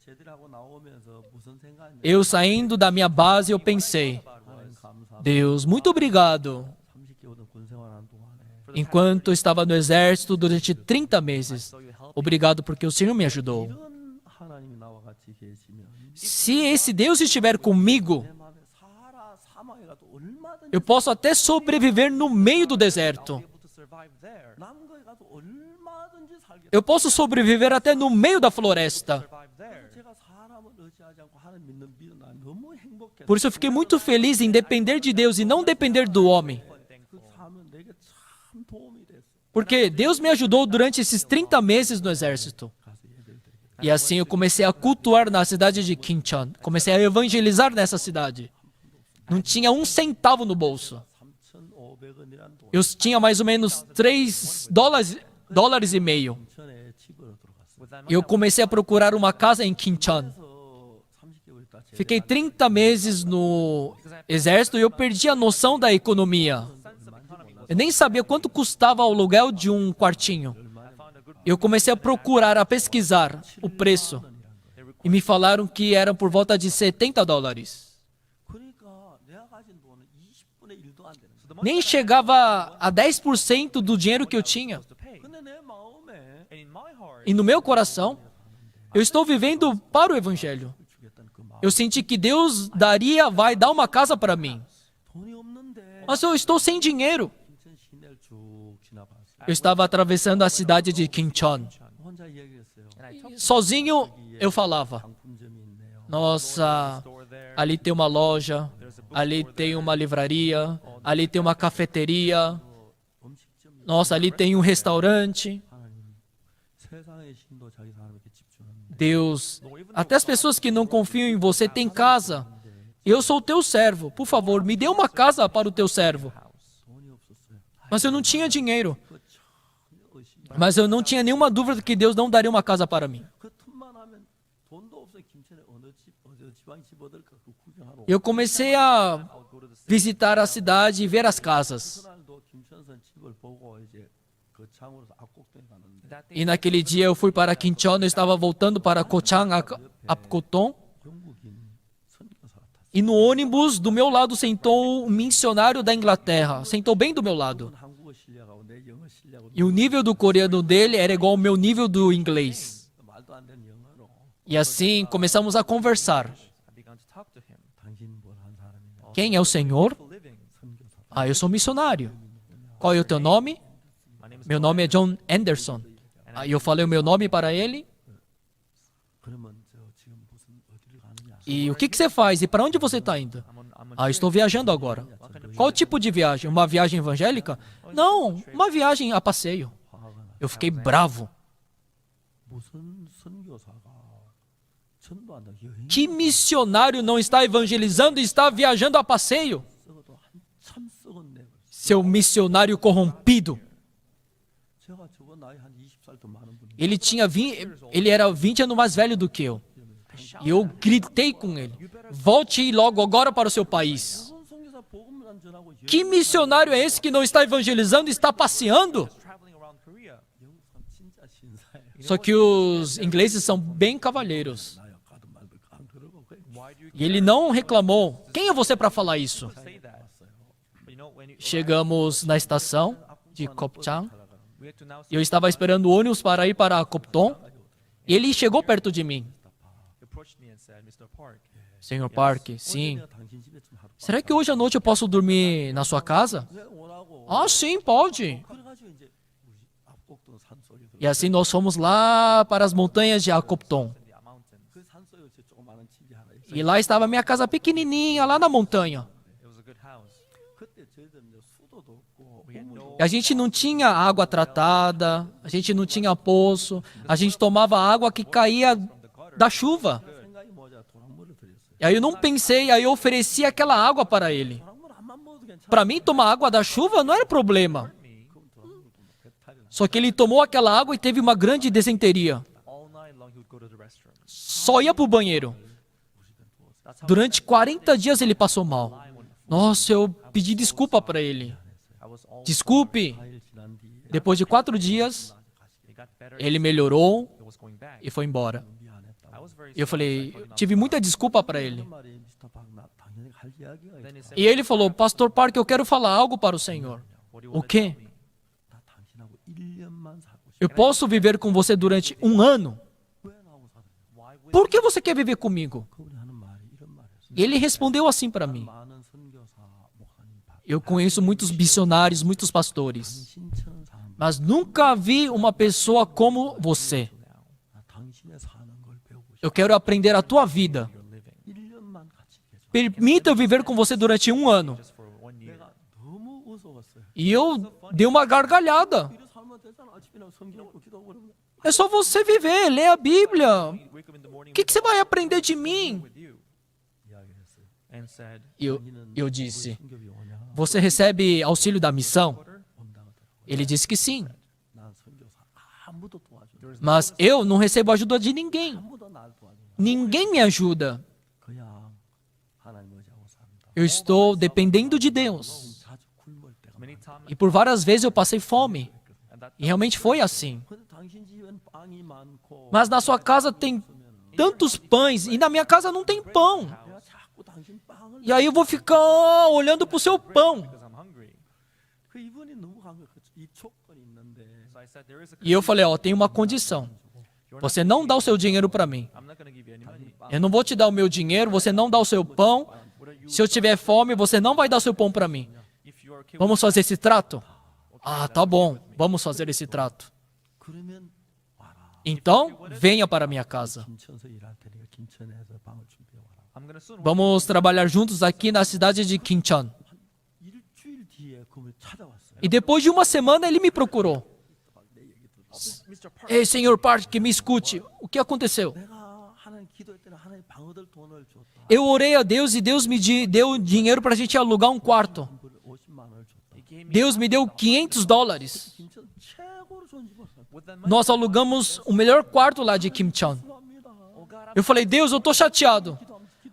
제대하고 나오면서 무슨 생각이냐? Eu saindo da minha base, eu pensei, 하나님 감사. Deus, muito obrigado. 30개월 군 생활하는 동안에 Enquanto eu estava no exército durante 30 meses. Obrigado porque o Senhor me ajudou. 이런 하나님이 나와 같이 계시면 Se esse Deus estiver comigo, 내 마음에 살아 사망에 가도 얼마든지 eu posso até sobreviver no meio do deserto. Be able to survive there. 남은 거에 가도 얼마든지 살겠다. Eu posso sobreviver até no meio da floresta. Survive there. 제가 사람을 의지하지 않고 하나님 믿는 믿음 난 너무 행복해. Por isso eu fiquei muito feliz em depender de Deus e não depender do homem. 그 삶은 내게 참 도움이 됐어. Porque Deus me ajudou durante esses 30 meses no exército. 가서 예배를 드리겠습니다. E assim eu comecei a cultuar na cidade de Kincheon. Comecei a evangelizar nessa cidade. Não tinha um centavo no bolso. 3,500원이란 돈 Eu tinha mais ou menos $3,5. 인천에 집으로 들어갔어요. With that Eu comecei a procurar uma casa em Kincheon. 그래서 30개월 있다 Fiquei 30 meses no exército e eu perdi a noção da economia. Eu nem sabia quanto custava o aluguel de um quartinho. Eu comecei a procurar, a pesquisar o preço. E me falaram que era por volta de $70. 그러니까 내가 가진 돈은 20분의 1도 안 되는 거예요. Nem chegava a 10% do dinheiro que eu tinha. to pay. 근데 내 마음에 And in my heart, E no meu coração, eu estou vivendo para o Evangelho. 주겠다는 그 마음. Eu senti que Deus vai dar uma casa para mim. 돈이 없는데 Mas eu estou sem dinheiro. 인천 시내를 쭉 지나봤어요. Eu estava atravessando a cidade de Kincheon. 혼자 이야기했어요. and I talked Sozinho, eu falava: 상품점이 있네요. nossa, store there. ali tem uma loja, ali tem uma livraria, ali tem uma cafeteria, 음식점이 nossa, ali tem um restaurante. 하나님 세상의 신도 자기 사람에게 집중하는데 Deus, até as pessoas que não confiam em você têm casa. Eu sou o teu servo. Por favor, me dê uma casa para o teu servo. 돈이 없었어요. Mas eu não tinha dinheiro. 그 전혀 의심. Mas eu não tinha nenhuma dúvida que Deus não daria uma casa para mim. 그 틈만 하면 돈도 없어요. 김천에 어느 지방에 집 얻을까 그 구경하러. Eu comecei a I would go to the city. visitar a cidade e ver as casas. 그날도 김천선 집을 보고 이제 그 창으로서 압곡동에 가는데 That day, E naquele dia eu fui para Kincheon, eu estava voltando para Kochang, Apkoton. 영국인 선교사가 탔어요. E no ônibus, do meu lado, sentou um missionário da Inglaterra. Sentou bem do meu lado. 한국어 실력하고 내 영어 실력하고 E o nível do coreano dele era igual ao meu nível do inglês. 말도 안 되는 영어로 E assim começamos a conversar. I began to talk to him. 당신 뭘 한 사람이냐 Quem é o Senhor? For living. 선교사. Ah, eu sou missionário. Qual é o teu nome? My name is Meu nome é John Anderson. Aí eu falei o meu nome para ele. 그러면 저 지금 무슨 어디를 가느냐? E o que você faz? E para onde você está indo? I'm on Ah, estou viajando agora. Qual tipo de viagem? Uma viagem evangélica? Não, uma viagem a passeio. 화가 나. Eu fiquei bravo. 무슨 선교사가 전도한다 여행 Que missionário não está evangelizando e está viajando a passeio? 썩어도 한참 썩었네. Seu missionário corrompido. 제가 저거 나이 한 20살 더 많은 분이 Ele era 20 anos mais velho do que eu. E eu gritei com ele: volte logo agora para o seu país. 무슨 선교사 복음만 전하고 Que missionário é esse que não está evangelizando e está passeando? traveling around Korea. 영국 사람 진짜 신사예요. Só que os ingleses são bem cavalheiros. 나요 가도 말도 안 그러고 그냥 Why do you E ele não reclamou. Quem é você para falar isso? say that? But you know, when you Chegamos na estação de Kopchang. we had to now E eu estava esperando o ônibus para ir para Kopton. E ele chegou perto de mim. he approached me and said, Mr. Park, Senhor Park, sim. 내가 당신 집에 좀 하루 Será que hoje à noite eu posso dormir na sua casa? 왜 오라고 Ah, sim, pode. 그래가지고 이제 우리 압곡동 산속에 들어 E assim nós fomos lá para as montanhas de Akopton. in the mountains. 그 산속에 제 조그마한 집이 하나 있어요. E lá estava a minha casa pequenininha, lá na montanha. It was a good house. 그때 저희들 이제 수도도 없고 We had no E a gente não tinha água tratada, a gente não tinha poço, a gente tomava água que caía da chuva. 생각이 뭐냐 도랑물을 드렸어요. E aí eu não pensei, aí eu ofereci aquela água para ele. 도랑물 안만 먹어도 괜찮아. Para mim, tomar água da chuva não era problema. 그럼 도랑물도 배탈이 나. Só que ele tomou aquela água e teve uma grande desenteria. all night long. He would go to the restroom. Só ia para o banheiro. That's how Durante 40 dias ele passou mal. Nossa, eu pedi desculpa para ele. I was all. Desculpe. 4일 지난 뒤에 Depois de 4 dias, It got better. ele melhorou He was going back. e foi embora. 미안했다. I was very. Eu falei, eu tive muita desculpa para ele. 말이 미스터 박나 당연히 할 이야기가 Then he 있다. said, E ele falou, Pastor Park, eu quero falar algo para o Senhor. what do you O want to quê? tell me? 나 당신하고 1년만 살고 싶어. Eu posso viver com você durante 1 ano? 왜 나하고 살아? Why would Por que você quer viver comigo? 그분이 하는 말이 이런 말이었어요. E ele respondeu assim para mim. 많은 선교사 목사님 봐. Eu conheço muitos missionários, muitos pastores, 당신처럼 사는 mas nunca vi uma pessoa como você. 나 당신의 사는 걸 배우고 싶어. Eu quero aprender a tua vida. you're living 1년만 같이 계속. Permita eu viver com você durante 1 ano. just for 1 year? 내가 너무 무서웠어요. E eu dei uma gargalhada. 이래 살면 되잖아. 아침이나 성경 읽고 기도하고 그러면 É só você viver, ler a Bíblia. Wake up in the morning O que você vai aprender de mim? with you. 이야기했어요. And said, Eu disse, 신급이 오냐? você recebe auxílio da missão? 온다고 하더라고요. Ele disse que sim. 난 선교사 아무도 도와줘. Mas eu não recebo ajuda de ninguém. 아무도 나를 도와줘. Ninguém me ajuda. 그냥 하나님 의지하고 산다. Eu estou dependendo de Deus. 자주 굶을 때가 many times, E por várias vezes eu passei fome. and that E realmente foi assim. 근데 당신 집엔 빵이 많고 Mas na sua casa tem tantos pães e na minha casa não tem pão. 내가 자꾸 당신 빵을 E aí eu vou ficar olhando para o seu pão. because I'm hungry. 그 이분이 너무 강력했죠. 이 조건이 있는데 So I said, there is a E eu falei, ó, tem uma condição. Você não dá o seu dinheiro para mim. I'm not going to give you any money. Eu não vou te dar o meu dinheiro, você não dá o seu pão. Se eu tiver fome, você não vai dar o seu pão para mim. If you are okay with Vamos fazer esse trato? Ah, tá bom. Vamos fazer esse trato. 그러면 와라. Então, venha para minha casa. 김천서 일할 테니까 김천에서 방을 준비해 와라. I'm going to soon Vamos trabalhar juntos aqui na cidade de Kincheon. 일주일 뒤에 그분이 찾아왔어요. E depois de uma semana ele me procurou. Mr. Park, Ei, senhor Park, me escute. O que aconteceu? 내가 하나님 기도했더니 하나님 방 얻을 돈을 줬다. Eu orei a Deus e Deus me deu dinheiro para a gente alugar um quarto. 50만 원을 줬다. he gave me Deus me deu $500. 김천 최고로 손 집었어. with that money. Nós alugamos o melhor quarto lá de Kimcheon. 합니다. Oh God, Eu falei, Deus, eu tô chateado.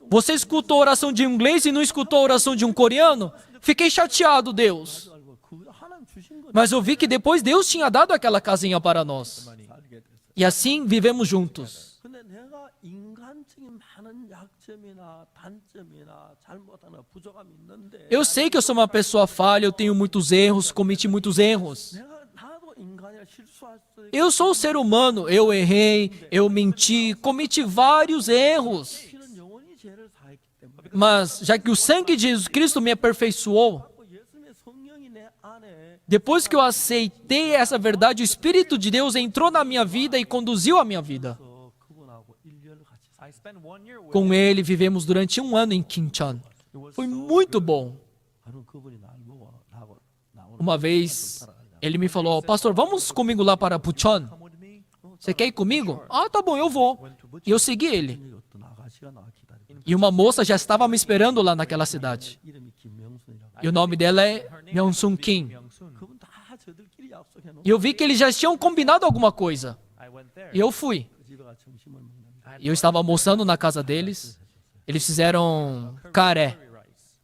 Você escutou a oração de um inglês e não escutou a oração de um coreano? Fiquei chateado, Deus. 알고 그 하나님 주신 거 Mas eu vi que depois Deus tinha dado aquela casinha para nós. 살게 됐어요. E assim vivemos juntos. 근데 내가 인간적인 많은 약점이나 단점이나 잘못하나 부족함이 있는데 Eu sei que eu sou uma pessoa falha, eu tenho muitos erros, cometi muitos erros. 내가 나도 인간이라 실수할 수 있고 Eu sou um ser humano, eu errei, eu menti, cometi vários erros. 피는 영원히 죄를 사했기 때문에 Mas já que o sangue de Jesus Cristo me aperfeiçoou, 예수님의 성령이 내 안에 depois que eu aceitei essa verdade, o Espírito de Deus entrou na minha vida e conduziu a minha vida. 그분하고 1년을 같이 I spent 1 year with Com ele vivemos durante 1 ano em Kincheon. it was Foi so muito bom. 바로 그분이 날 보고 나하고 나오는 Uma vez ele me falou, pastor, vamos comigo lá para Pucheon? come with me. Você quer ir comigo? Ah, tá bom, eu vou. E eu segui ele. 분이 어떤 아가씨가 나와 기다리고 E uma moça já estava me esperando lá naquela cidade. 이름이 김명순이라고 E o nome dela é Myung-Sun Kim. Myung-soon. 그분 다 저들끼리 약속해 놓은 E eu vi que eles já tinham combinado alguma coisa. I went there. E eu fui. 그 집에 가 점심을 먹는데 E eu estava almoçando na casa deles. Eles fizeram caré. Curry rice.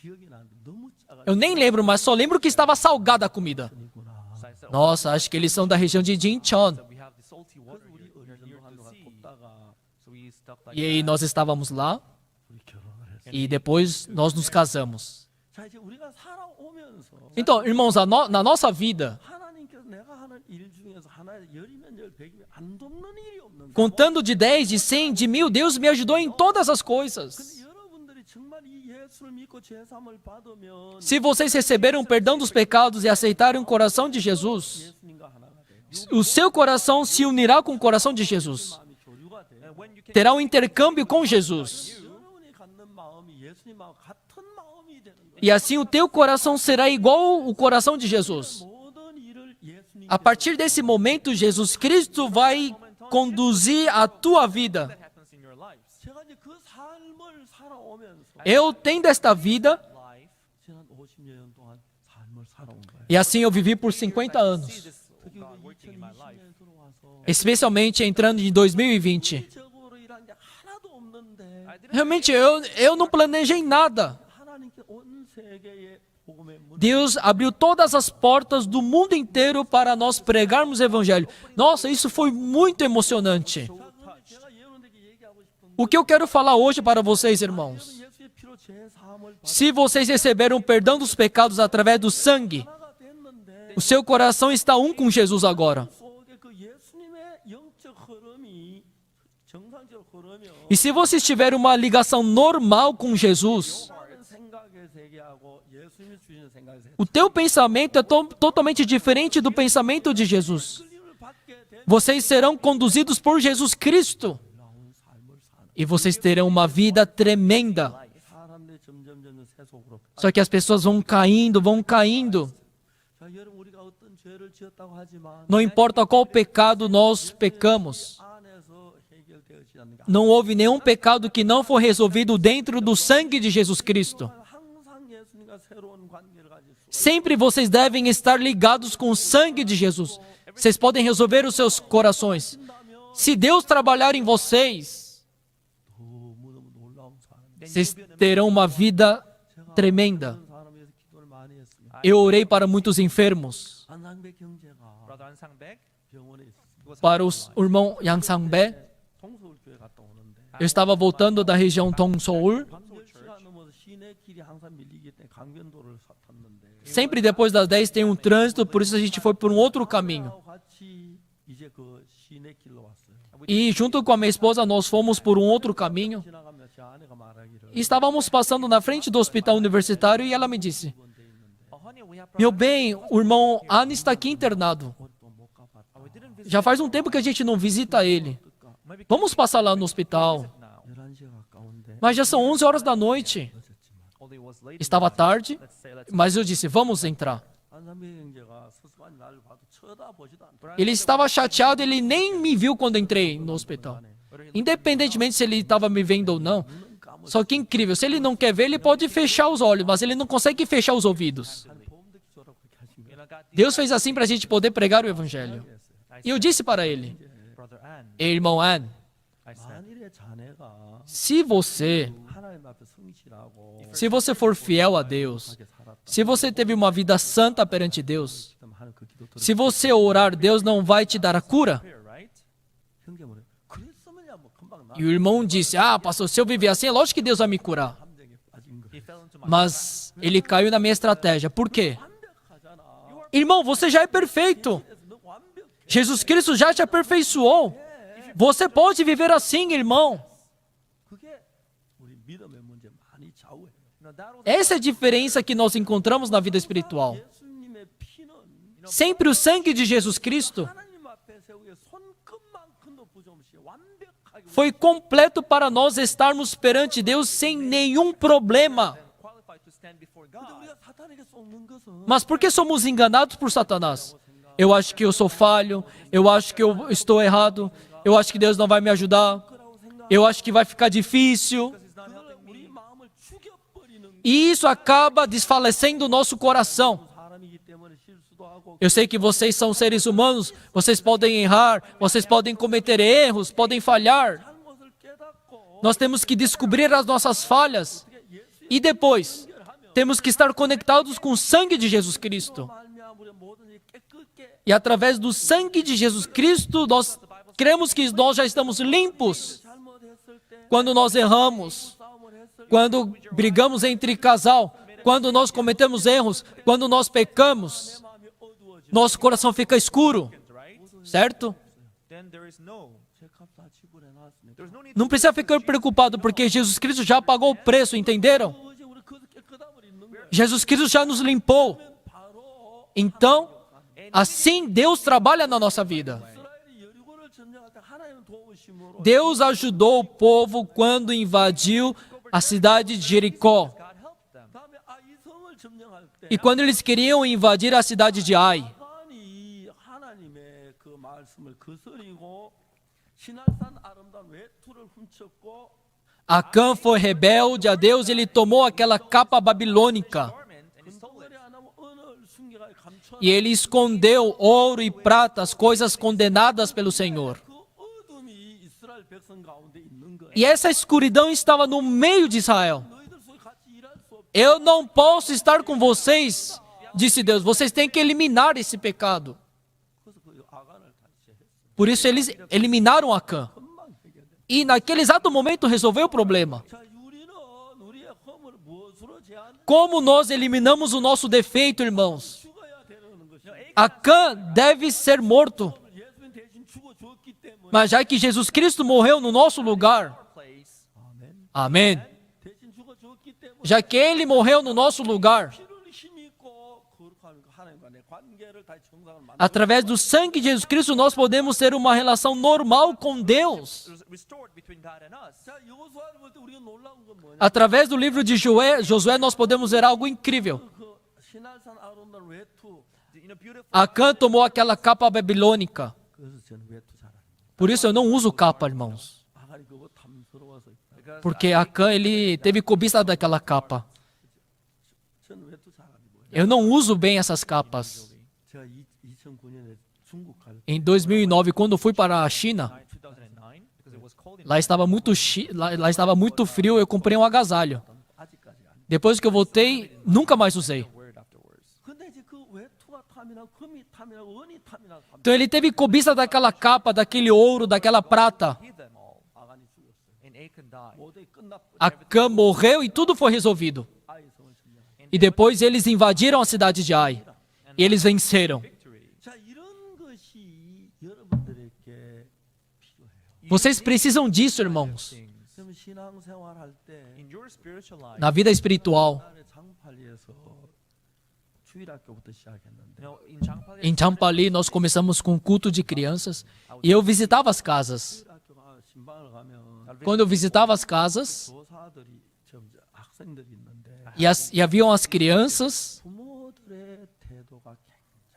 기억이 나는데 너무 Eu nem lembro, mas só lembro que estava salgada a comida. 짜가지구나. So I said, oh, Nossa, acho que eles são da região de Jincheon. we have the salty water 우리 here 어느 near 정도 the 한동안 sea. 걷다가 So we stopped like E aí nós estávamos lá 우리 결혼을 했어. e depois nós nos casamos. 자 이제 우리가 살아오면서 Então, irmãos, na nossa vida, 하나님께서 내가 하는 일 중에서 하나의 열이면 열 백이면 안 돕는 일이 없는 거예요. contando de 10, de 100, de 1000, Deus me ajudou em todas as coisas. 근데 여러분들이 정말 이 예수를 믿고 제사함을 받으면 Se vocês receberam o perdão dos pecados e aceitaram o coração de Jesus, 예수님과 하나가 돼요. o seu coração se unirá com o coração de Jesus. 마음이 교류가 돼. and when you can Terá um intercâmbio com Jesus. 여러분이 갖는 마음이 예수님하고 같은 마음이 되는 거예요. E assim o teu coração será igual o coração de Jesus. 모든 일을 예수님 A partir desse momento, Jesus Cristo vai conduzir a tua vida. that happens in your lives. 제가 이제 그 삶을 살아오면서 Eu tendo esta vida, Life. 지난 50년 동안 삶을 살아온 거예요. e assim eu vivi por 50 See anos. this 특히 God working in my life. 2020년에 들어와서 Especialmente entrando em 2020. 적으로 일한 게 하나도 없는데 I didn't Realmente eu não planejei nada. 하나님께 온 세계에 복음의 문 Deus abriu todas as portas do mundo inteiro para nós pregarmos o evangelho. Nossa, isso foi muito emocionante. 제가 여러분에게 얘기하고 싶은 O que eu quero falar hoje para vocês, irmãos? 예수의 피로 제 사함을 Se vocês receberam o perdão dos pecados através do sangue, 하나가 됐는데 o seu coração está um com Jesus agora. 속에 그 예수님의 영적 흐름이 정상적으로 흐르면 E se vocês tiverem uma ligação normal com Jesus, 다른 생각의 세계하고 예수님이 주시는 생각의 세계 o teu pensamento é totalmente diferente do pensamento de Jesus. 끌림을 받게 된 Vocês serão conduzidos por Jesus Cristo. 놀라운 삶을 사는 E vocês terão uma vida tremenda. 사람들이 점점 세속으로 Só que as pessoas vão caindo, vão caindo. 자, 여러분 우리가 어떤 죄를 지었다고 하지만 Não importa qual pecado nós pecamos, 안에서 해결되지 않는 게 não houve nenhum pecado que não foi resolvido dentro do sangue de Jesus Cristo. 항상 예수님과 새로운 관계를 가질 수 Sempre vocês devem estar ligados com o sangue de Jesus. Vocês podem resolver os seus corações. Se Deus trabalhar em vocês, 너무너무 놀라운 사람. vocês terão uma vida tremenda. 그런 사람에서 기도를 많이 했습니다. Eu orei para muitos enfermos, 안상배 경제가 Brother An Sang-baek 병원에 있습니다. was para o irmão Yang Sang-bae. 동서울 교회 갔다 오는데 Eu estava voltando da região Tong Seoul. 밤 10시가 넘어서 시내 길이 항상 밀리기 때문에 강변도를 탔는데 Sempre depois das 10 tem um trânsito, por isso a gente foi por um outro caminho. 같이 이제 그 시내 길로 왔어요. E junto com a minha esposa nós fomos por um outro caminho. 지나가면 제 아내가 말하기를 E estávamos passando na frente do hospital universitário e ela me disse: honey, we have meu bem, o irmão Ana está aqui internado. 또못 가봤다. we didn't visit Já faz um tempo que a gente não visita ele. maybe Vamos passar lá no hospital. now. 11시가 가까운데 Mas já são 11 horas da noite. Although it was late, Estava tarde, let's say let's mas eu disse: vamos entrar. 안상배 경제가 서서히 나를 봐도 쳐다보지도 않더라. Ele estava chateado, ele nem me viu quando entrei no hospital. Independentemente se ele estava me vendo ou não. Só que incrível, se ele não quer ver, ele pode fechar os olhos, mas ele não consegue fechar os ouvidos. 보험 듣기 좋으라고 그렇게 하신 거예요. you know, God, Deus fez assim para a gente poder pregar o evangelho. E eu disse para ele: Brother An, irmão An, I said, 만일에 자네가 se você 하나님 앞에 성실하고 Se você for fiel a Deus, se você teve uma vida santa perante Deus, 그다음 하는 그 기도 들을 se você orar, Deus não vai te dar a cura? prayer, right? 형제 뭐래? 그랬으면야 뭐 금방 나 E o irmão disse: ah, pastor, se eu viver assim, é lógico que Deus vai me curar. 함정에 빠진 거예요. He fell into my Mas ele caiu na minha estratégia. Por quê? 완벽하잖아. Irmão, você já é perfeito. 그래서 너 완벽해. Jesus Cristo já te aperfeiçoou. Você pode viver assim, irmão. 그게 우리 믿음의 문제 많이 좌우해요. you know, that was Essa é a diferença que nós encontramos na vida espiritual. 예수님의 피는 Sempre o sangue de Jesus Cristo 하나님 앞에 세우에 손끝만큼도 부족없이 완벽하게 foi completo para nós estarmos perante Deus sem nenhum problema. qualified to stand before 근데 God. 우리가 사탄에게 속는 것은 Mas por que somos enganados por Satanás? Eu acho que eu sou falho, eu acho que eu estou errado, eu acho que Deus não vai me ajudar, 거라고 생각. eu acho que vai ficar difícil. 그걸 우리 마음을 죽여버리는 E isso acaba desfalecendo o nosso coração. 사람이기 때문에 실수도 하고 Eu sei que vocês são seres humanos, vocês podem errar, vocês podem cometer erros, podem falhar. 잘못을 깨닫고 Nós temos que descobrir as nossas falhas e depois temos que estar conectados com o sangue de Jesus Cristo. 말미암아 우리 모든 일이 깨끗게 E através do sangue de Jesus Cristo, nós cremos que nós já estamos limpos. 잘못했을 때 Quando nós erramos, 싸움을 했을 quando brigamos entre casal, quando nós cometemos erros, quando nós pecamos, 때 마음이 어두워져. nosso coração fica escuro, Right? certo? Then there is no 죄값 다 지불해 놨으니까. there's no need Não precisa ficar preocupado, porque Jesus Cristo já pagou o preço, entenderam? 어제 우리 그것도 깨끗함을 있는 거야. Jesus Cristo já nos limpou. 바로 Então, assim Deus trabalha na nossa vida. 이스라엘이 여리고를 점령할 때 하나님 도우심으로 Deus ajudou o povo quando invadiu a cidade de Jericó. God help them. 다음에 이 성을 점령할 때 E quando eles queriam invadir a cidade de Ai, 하나님이 하나님의 그 말씀을 거스리고 시날산 아름다운 외투를 훔쳤고 Acã foi rebelde a Deus e ele tomou aquela capa babilônica. Garment and he stole 근거리 it. 안 하면 언을 숨겨가 감춰 E ele escondeu ouro e prata, as coisas condenadas pelo Senhor. 그 어둠이 이스라엘 백성 가운데 있는 거야. E essa escuridão estava no meio de Israel. 너희들 속에 같이 일할 수 없어. Eu não posso estar com vocês, disse Deus. Vocês têm que eliminar esse pecado. 그래서 그 아간을 다시 했어. Por isso eles eliminaram Acã. 금방 해결돼. E naquele exato momento resolveu o problema. 자, 우리는 우리의 허물을 무엇으로 제한 Como nós eliminamos o nosso defeito, irmãos? 죽어야 되는 것이. Acã deve ser morto. 예수님 대신 죽어 줬기 때문에 Mas já que Jesus Cristo morreu no nosso lugar, Place. amém. 대신 죽어 줬기 때문에 Já que ele morreu no nosso lugar, 피를 힘입고 거룩한 하나님과 내 관계를 다시 정상을 만들. através do sangue de Jesus Cristo, nós podemos ter uma relação normal com Deus. Restored between God and us. 자, 여호수아를 볼 때 우리가 놀라운 건 뭐냐? Através do livro de Josué, nós podemos ver algo incrível. 그 시날산 아름다운 외투 Acã tomou aquela capa babilônica. 그래서 저는 외투 잘 안 입어요. Por isso eu não uso capa, irmãos. 아가리 그거 탐스러워서 Porque Acã, ele teve cobiça daquela capa. 저는 외투 잘 안 입어요. Eu não uso bem essas capas. 제가 2009년에 중국 갈 때 Em 2009, quando fui para a China, 2009, because it was cold in lá estava lá estava muito frio, eu comprei um agasalho. 아직까지 안. Depois que eu voltei, nunca mais usei. wear it afterwards. 근데 이제 그 외투가 탐이나 금이 탐이나 은이 탐이나 탐. Então ele teve cobiça daquela capa, daquele ouro, daquela prata. Hid them all, 아간이 죽었어요. and Achan died. 모두 끝났고 Acã morreu e tudo foi resolvido. 아이 성을 점령. E depois eles invadiram a cidade de Ai. E eles venceram. Victory. 자, 이런 것이 여러분들에게 필요해요. Vocês precisam disso, irmãos. Things. 그럼 신앙생활 할 때 In your spiritual life, Na vida espiritual. 옛날에 장팔리에서 주일학교부터 시작했는데 in Changpali, Em Champali, nós começamos com culto de crianças. E eu visitava as casas. 주일학교가 신방을 가면 Quando eu visitava as casas, 교사들이 학생들이 있는데 e haviam as crianças, 부모들의 태도가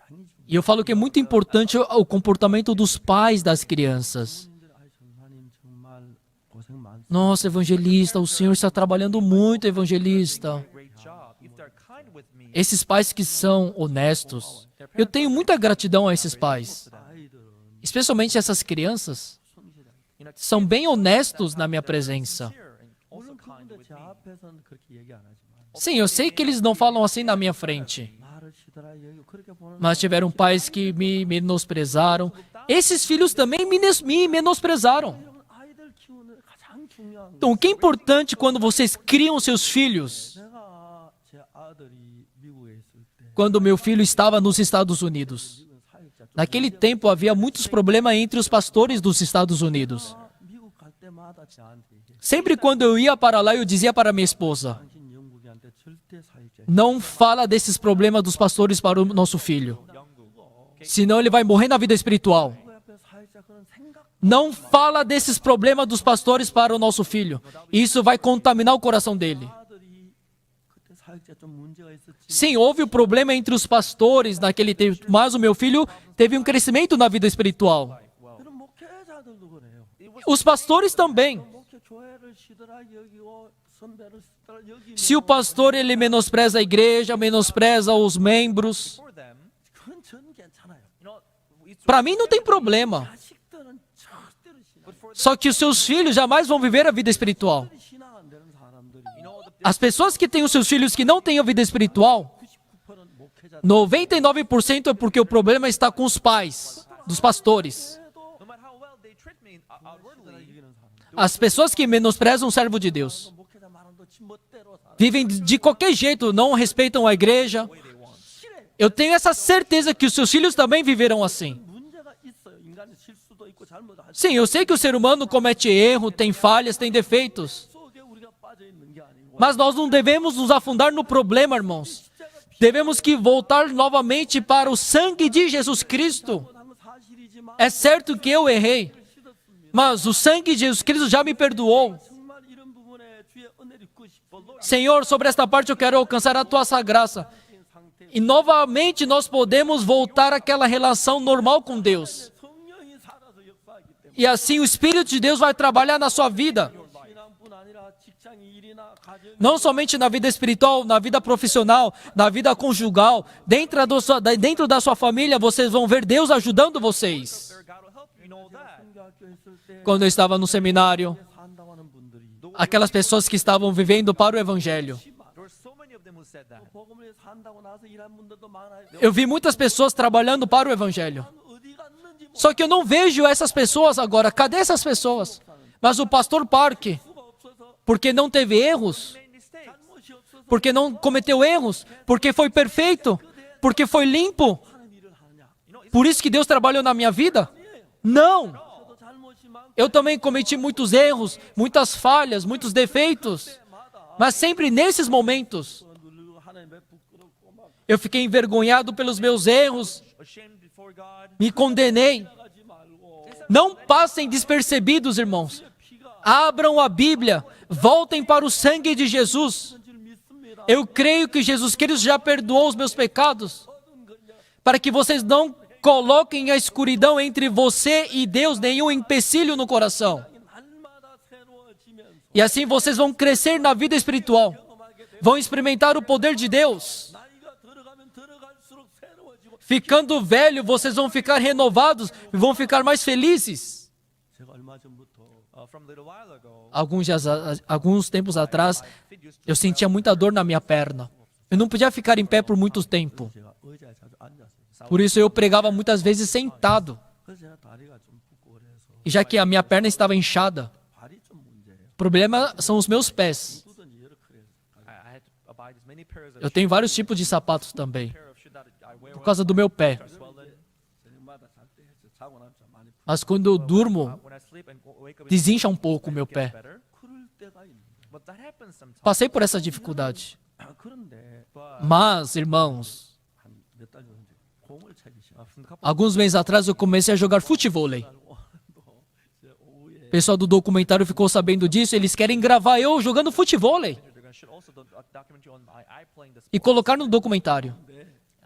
굉장히 중요해요. e eu falo que é muito importante o comportamento dos pais das crianças. 부모님들 아이 전사님 정말 고생 많습니다. Nossa, evangelista, o senhor está trabalhando muito, evangelista. great job. If they're kind with me, Esses pais que são honestos, eu tenho muita gratidão a esses pais. 아이들은 Especialmente essas crianças, 성실하게. são bem honestos na minha presença. sincere and also 물론 kind 그분들 with 제 me. 앞에서는 그렇게 얘기 안 하지만 Sim, eu sei que eles não falam assim na minha frente, 말을 시더라 여기 그렇게 보는 mas tiveram pais que me menosprezaram. Esses filhos também me menosprezaram. 이런 아이들 키우는 가장 중요한 거. Então, o que é importante quando vocês criam seus filhos? 내가 제 아들이 미국에 있을 때 Quando meu filho estava nos Estados Unidos. 미국은 사역자 좀 Naquele tempo havia muitos problemas entre os pastores dos Estados Unidos. 미국 갈 때마다 저한테 얘기해. Sempre quando eu ia para lá, eu dizia para minha esposa: 당신 영국이한테 절대 사역자 não fala desses problemas dos pastores para o nosso filho, senão ele vai morrer na vida espiritual. 그 앞에 사역자 그런 생각 Não fala desses problemas dos pastores para o nosso filho. Isso vai contaminar o coração dele. 아들이 그때 사역자 좀 문제가 있었지. Sim, houve o problema entre os pastores naquele tempo, mas o meu filho teve um crescimento na vida espiritual. 그런 목회자들도 그래요. Os pastores também. 목회 교회를 시더라 여기고 선배를 시더라 여기 Se o pastor ele menospreza a igreja, menospreza os membros, For them, 그건 전 괜찮아요. it's para mim não tem problema. 자식들은 절대로 신앙 but for Só que os seus filhos jamais vão viver a vida espiritual. 신앙 안 되는 사람들이 As pessoas que têm os seus filhos que não têm a vida espiritual, 99%는 목회자 99% é porque o problema está com os pais, dos pastores. no matter how well they treat me outwardly, 이기는 사람. As pessoas que menosprezam o servo de Deus. 목회자 말은도 지 멋대로 살아. Vivem de qualquer jeito, não respeitam a igreja. Eu tenho essa certeza que os seus filhos também viverão assim. 문제가 있어요. 인간의 실수도 있고 잘못할 수 Sim, eu sei que o ser humano comete erro, tem falhas, tem defeitos. 속에 우리가 빠져 있는 게 아니고 Mas nós não devemos nos afundar no problema, irmãos. Devemos que voltar novamente para o sangue de Jesus Cristo. 하면 사실이지만 É certo que eu errei, mas o sangue de Jesus Cristo já me perdoou. 정말 이런 부분에 주의 은혜를 입고 싶어. Senhor, sobre esta parte eu quero alcançar a tua graça. 상태 E novamente nós podemos voltar àquela relação normal com Deus. 성령이 살아서 역사하기 때문에 E assim o Espírito de Deus vai trabalhar na sua vida. 신앙뿐 아니라 직장 일이나 가정 Não somente na vida espiritual, na vida profissional, na vida conjugal. Dentro da sua família, vocês vão ver Deus ajudando vocês. God will help you. You know that. 성교학교 있을 때 Quando eu estava no seminário, 산다고 하는 분들이 aquelas pessoas que estavam vivendo para o Evangelho. There were so many of them who said that. 복음을 산다고 나서 일한 분들도 많아요. Eu vi muitas pessoas trabalhando para o Evangelho. 어디 갔는지 Só que eu não vejo essas pessoas agora. Cadê essas pessoas? Mas o pastor Park, 수가 없어서 porque não teve erros, Made mistakes. 잘못이 없어서 porque não cometeu erros, porque foi perfeito, porque foi limpo. 하는 일을 하느냐. Por isso que Deus trabalhou na minha vida? Não. 저도 잘못이 많고 Eu também cometi muitos erros, muitas falhas, muitos defeitos. Mas sempre nesses momentos, 누르고 하나님의 부끄럽고 막 eu fiquei envergonhado pelos meus erros, Ashamed before God. me condenei. 가지 말고 Não passem despercebidos, irmãos. Abram a Bíblia, voltem para o sangue de Jesus. 줄 믿습니다. Eu creio que Jesus Cristo já perdoou os meus pecados. para que vocês não coloquem a escuridão entre você e Deus, nenhum empecilho no coração. 날마다 새로워지면서 E assim vocês vão crescer na vida espiritual, vão experimentar o poder de Deus. 나이가 들어가면 들어갈수록 새로워지고 Ficando velho, vocês vão ficar renovados e vão ficar mais felizes. 제가 얼마 전부터 From a little while ago, Alguns tempos atrás, eu sentia muita dor na minha perna. Eu não podia ficar em pé por muito tempo. 제가 의자에 자주 앉았어요. Por isso eu pregava muitas vezes sentado. 그래서 제가 다리가 좀 붓고 그래서 E já que a minha perna estava inchada, 발이 좀 문제예요. o problema são os meus pés. 누구든지 여러 그래서 I had to buy as many pairs of Eu tenho vários tipos de sapatos também, pair of shoes that I wear por causa do meu pé. swollen. 저녁마다 잘 때 자고 나면 좀 많이 Mas quando eu durmo, When I sleep and wake up, desincha um pouco o meu pé. better. 그럴 때가 있는 But that happens sometimes. Passei por essa dificuldade. 그런데 Mas, irmãos, 한 몇 달 전에 이제 공을 차기 시작했어요. From the couple alguns meses atrás eu comecei a jogar futevôlei. 이제 오후에 O pessoal do documentário ficou sabendo disso, eles querem gravar eu jogando futevôlei they're going to shoot also the documentary on I playing the e colocar no documentário.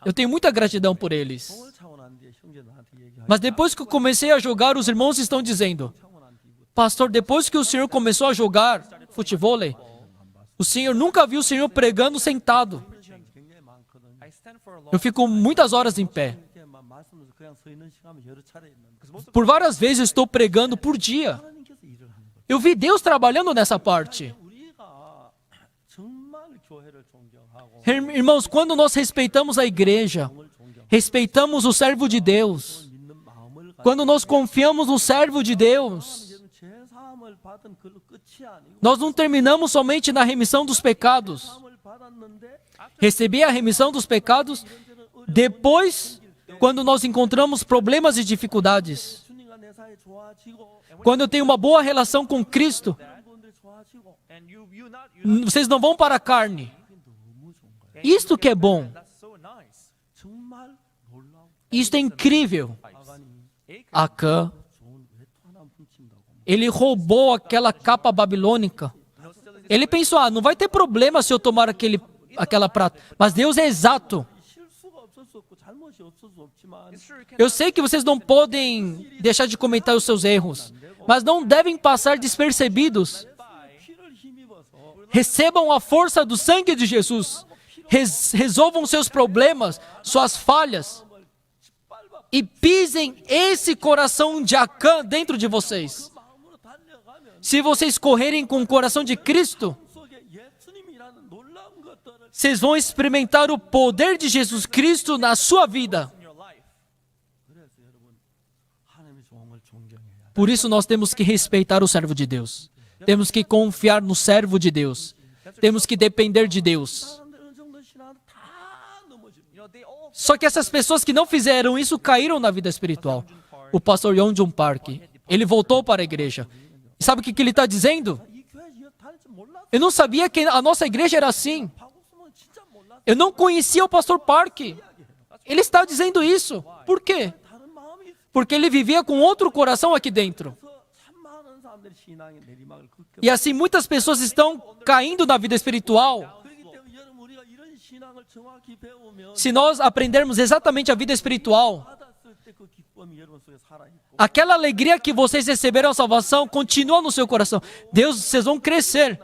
Eu tenho muita gratidão por eles. 공을 차고 난 뒤에 형제 나한테 얘기하고 Mas depois que eu comecei a jogar, os irmãos estão dizendo: 차고 난 뒤부터 Pastor, depois que o senhor começou a jogar futevôlei, o senhor nunca viu o senhor pregando sentado. 시간이 굉장히 많거든요. I stand for a long Eu fico muitas horas em pé. 이렇게 막 말씀으로서 그냥 서 있는 시간이 여러 차례 있는데 Por várias vezes eu estou pregando por dia. 하나님께서 일을 하는 거예요. Eu vi Deus trabalhando nessa parte. 우리가 정말 교회를 존경하고 Irmãos, quando nós respeitamos a igreja, 공을 존경, respeitamos o servo de Deus, 믿는 마음을 가지고 quando nós confiamos no servo de Deus, 이제는 죄사함을 받은 그걸로 끝이 아니고 nós não terminamos somente na remissão dos pecados. 죄사함을 받았는데 Receber a remissão dos pecados depois, quando nós encontramos problemas e dificuldades. 주님과 내 사이 좋아지고 Quando eu tenho uma boa relação com Cristo, 분들이 좋아지고 and you vocês não vão para a carne. 너무 좋은 거예요. Isto que é bom. that's so nice. 정말 놀라운 Isto é incrível. 아간이 Acã, 좋은 외투 하나 훔친다고 ele roubou aquela capa babilônica. Ele pensou, não vai ter problema se eu tomar aquela prata. Mas Deus é exato. 실수가 없을 수 없고 잘못이 없을 수 없지만 It's true, you can Eu sei que vocês não podem deixar de comentar os seus erros, mas não devem passar despercebidos. 피를 힘입어서 Recebam a força do sangue de Jesus. Resolvam seus problemas, suas falhas. E pisem esse coração de Acã dentro de vocês. 마음으로 달려가면 Se vocês correrem com o coração de Cristo, 속에 예수님이라는 놀라운 것들을 vocês vão experimentar o poder de Jesus Cristo na sua vida. in your life. 그래서 여러분 하나님의 종을 존경해야 돼. Por isso nós temos que respeitar o servo de Deus. Temos que confiar no servo de Deus. Temos que depender de Deus. 사람들 어느 정도 신앙 다 넘어집니다. You know, they all Só que essas pessoas que não fizeram isso caíram na vida espiritual. O pastor Yongjun Park, ele voltou para a igreja. E sabe o que ele está dizendo? 이 교회 이거 다닐 줄 몰랐어. Eu não sabia que a nossa igreja era assim. 박옥수는 진짜 몰랐어. Eu não conhecia o pastor Park. Ele está dizendo isso. Por quê? 다른 마음이 Porque ele vivia com outro coração aqui dentro. 있어서 참 많은 사람들이 신앙의 내리막을 긋게 E assim muitas pessoas estão caindo na vida espiritual. 그렇기 때문에 여러분 우리가 이런 신앙을 정확히 배우면 Se nós aprendermos exatamente a vida espiritual, 받았을 때 그 기쁨이 여러분 속에 살아있고 aquela alegria que vocês receberam a salvação continua no seu coração. Deus, vocês vão crescer.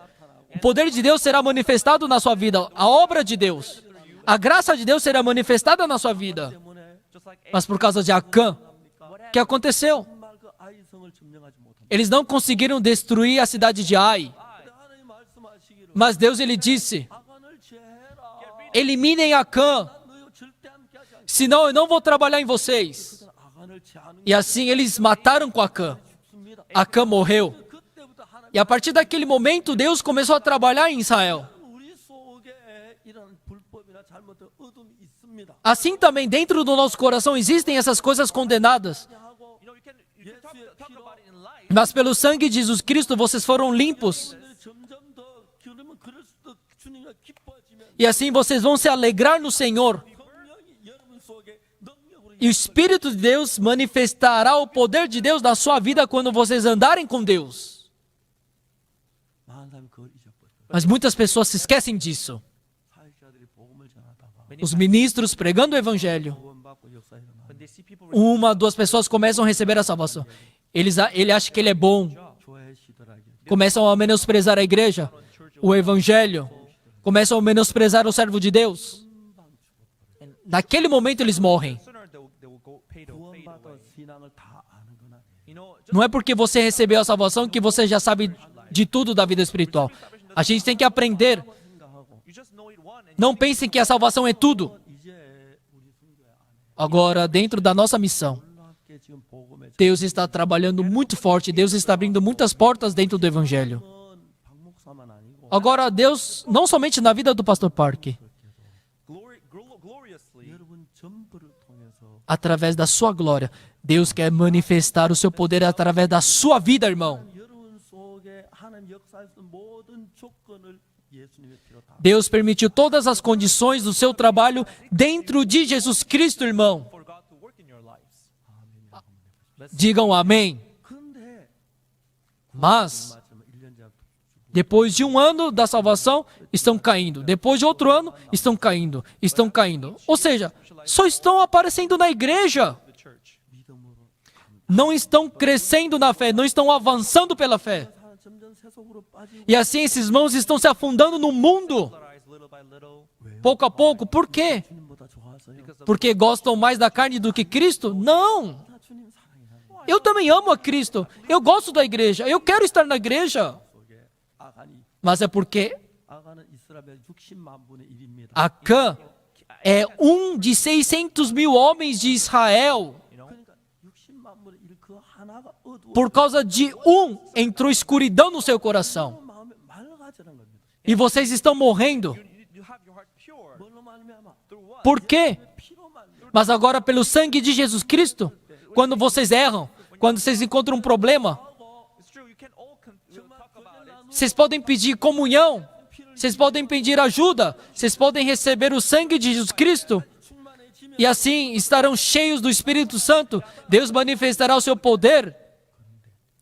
O poder de Deus será manifestado na sua vida. A obra de Deus, a graça de Deus será manifestada na sua vida. 때문에 just like Mas por causa de Acã, o que aconteceu? 정말 그 아이성을 점령하지 못합니다. Eles não conseguiram destruir a cidade de Ai. 근데 하나님 말씀하시기를 Mas Deus ele disse: 아간을 제해라. eliminem Acã, 너희 절대 함께하지 않겠다. senão eu não vou trabalhar em vocês. 아간을 제하는 E assim eles mataram com Acã. 것입니다. Acã morreu. 그때부터 하나님 E a partir daquele momento, Deus começou a trabalhar em Israel. 우리 속에 이런 불법이나 잘못된 어둠이 있습니다. Assim também, dentro do nosso coração, existem essas coisas condenadas. 하고 you can talk about it in life. Mas pelo sangue de Jesus Cristo, vocês foram limpos. 점점 더 그러면 그럴수록 주님과 기뻐지면 E assim vocês vão se alegrar no Senhor. 성령이 여러분 속에 능력으로 E o Espírito de Deus manifestará o poder de Deus na sua vida quando vocês andarem com Deus. 많은 사람이 그걸 잊어버려요. Mas muitas pessoas se esquecem disso. 사역자들이 Os ministros pregando o evangelho. 구원받고 역사 일어나. When they see people Uma, duas pessoas começam a receber a salvação. Ele acha que ele é bom. 좋아해 시더라게. Começam a menosprezar a igreja, o evangelho. Começam a menosprezar o servo de Deus. Naquele momento eles morrem. sooner they will go fade away. 구원받아 신앙을 다 아는구나. You know, just Não é porque você recebeu a salvação que você já sabe de tudo da vida espiritual. A gente tem que aprender. 생각하고 you just know it one and Não pensem que a salvação é tudo. 이제 우리 순교회 안에 Agora, dentro da nossa missão, 놀랍게 지금 복음의 Deus está trabalhando muito forte. Deus está abrindo muitas portas dentro do evangelho. 전은 박 목사만 아니고 Agora, Deus, não somente na vida do pastor Park, gloriously 여러분 전부를 통해서 através da sua glória, Deus quer manifestar o seu poder através da sua vida, irmão. 여러분 속에 하나님 역사에서 모든 조건을 예수님의 피로 다 Deus permitiu todas as condições do seu trabalho dentro de Jesus Cristo, irmão. for God to work in your lives. Digam amém. 근데 Mas, 맞으면 1년 전 depois de um ano da salvação, estão caindo. Depois de outro ano, estão caindo. Estão caindo. Ou seja, só estão aparecendo na igreja. The church. 믿음으로 Não estão crescendo na fé, não estão avançando pela fé. 사람 점점 세속으로 빠지고 E assim esses irmãos estão se afundando no mundo, Polarize little by little pouco a pouco. Por quê? 주님보다 좋아서요. because of Porque gostam mais da carne do que Cristo? Não. 다 주님 사랑이라는 Eu também amo a Cristo. Eu gosto da igreja. Eu quero estar na igreja. 속에 아간이 Mas é porque 아간은 이스라엘 60만 분의 1입니다. Acã é um de 600 mil homens de Israel. 그러니까 60만 분의 1 그 하나가 어두워 Por causa de um, entrou escuridão no seu coração. 마음에 맑아지는 겁니다. E vocês estão morrendo. you have your heart pure 뭘로 말미암아? through what? Por quê? 피로 말미암아. Mas agora, pelo sangue de Jesus Cristo, quando vocês erram, quando vocês encontram um problema, It's true. You can all talk about it. vocês podem pedir comunhão, vocês podem pedir ajuda, vocês podem receber o sangue de Jesus Cristo. E assim estarão cheios do Espírito Santo. Deus manifestará o seu poder.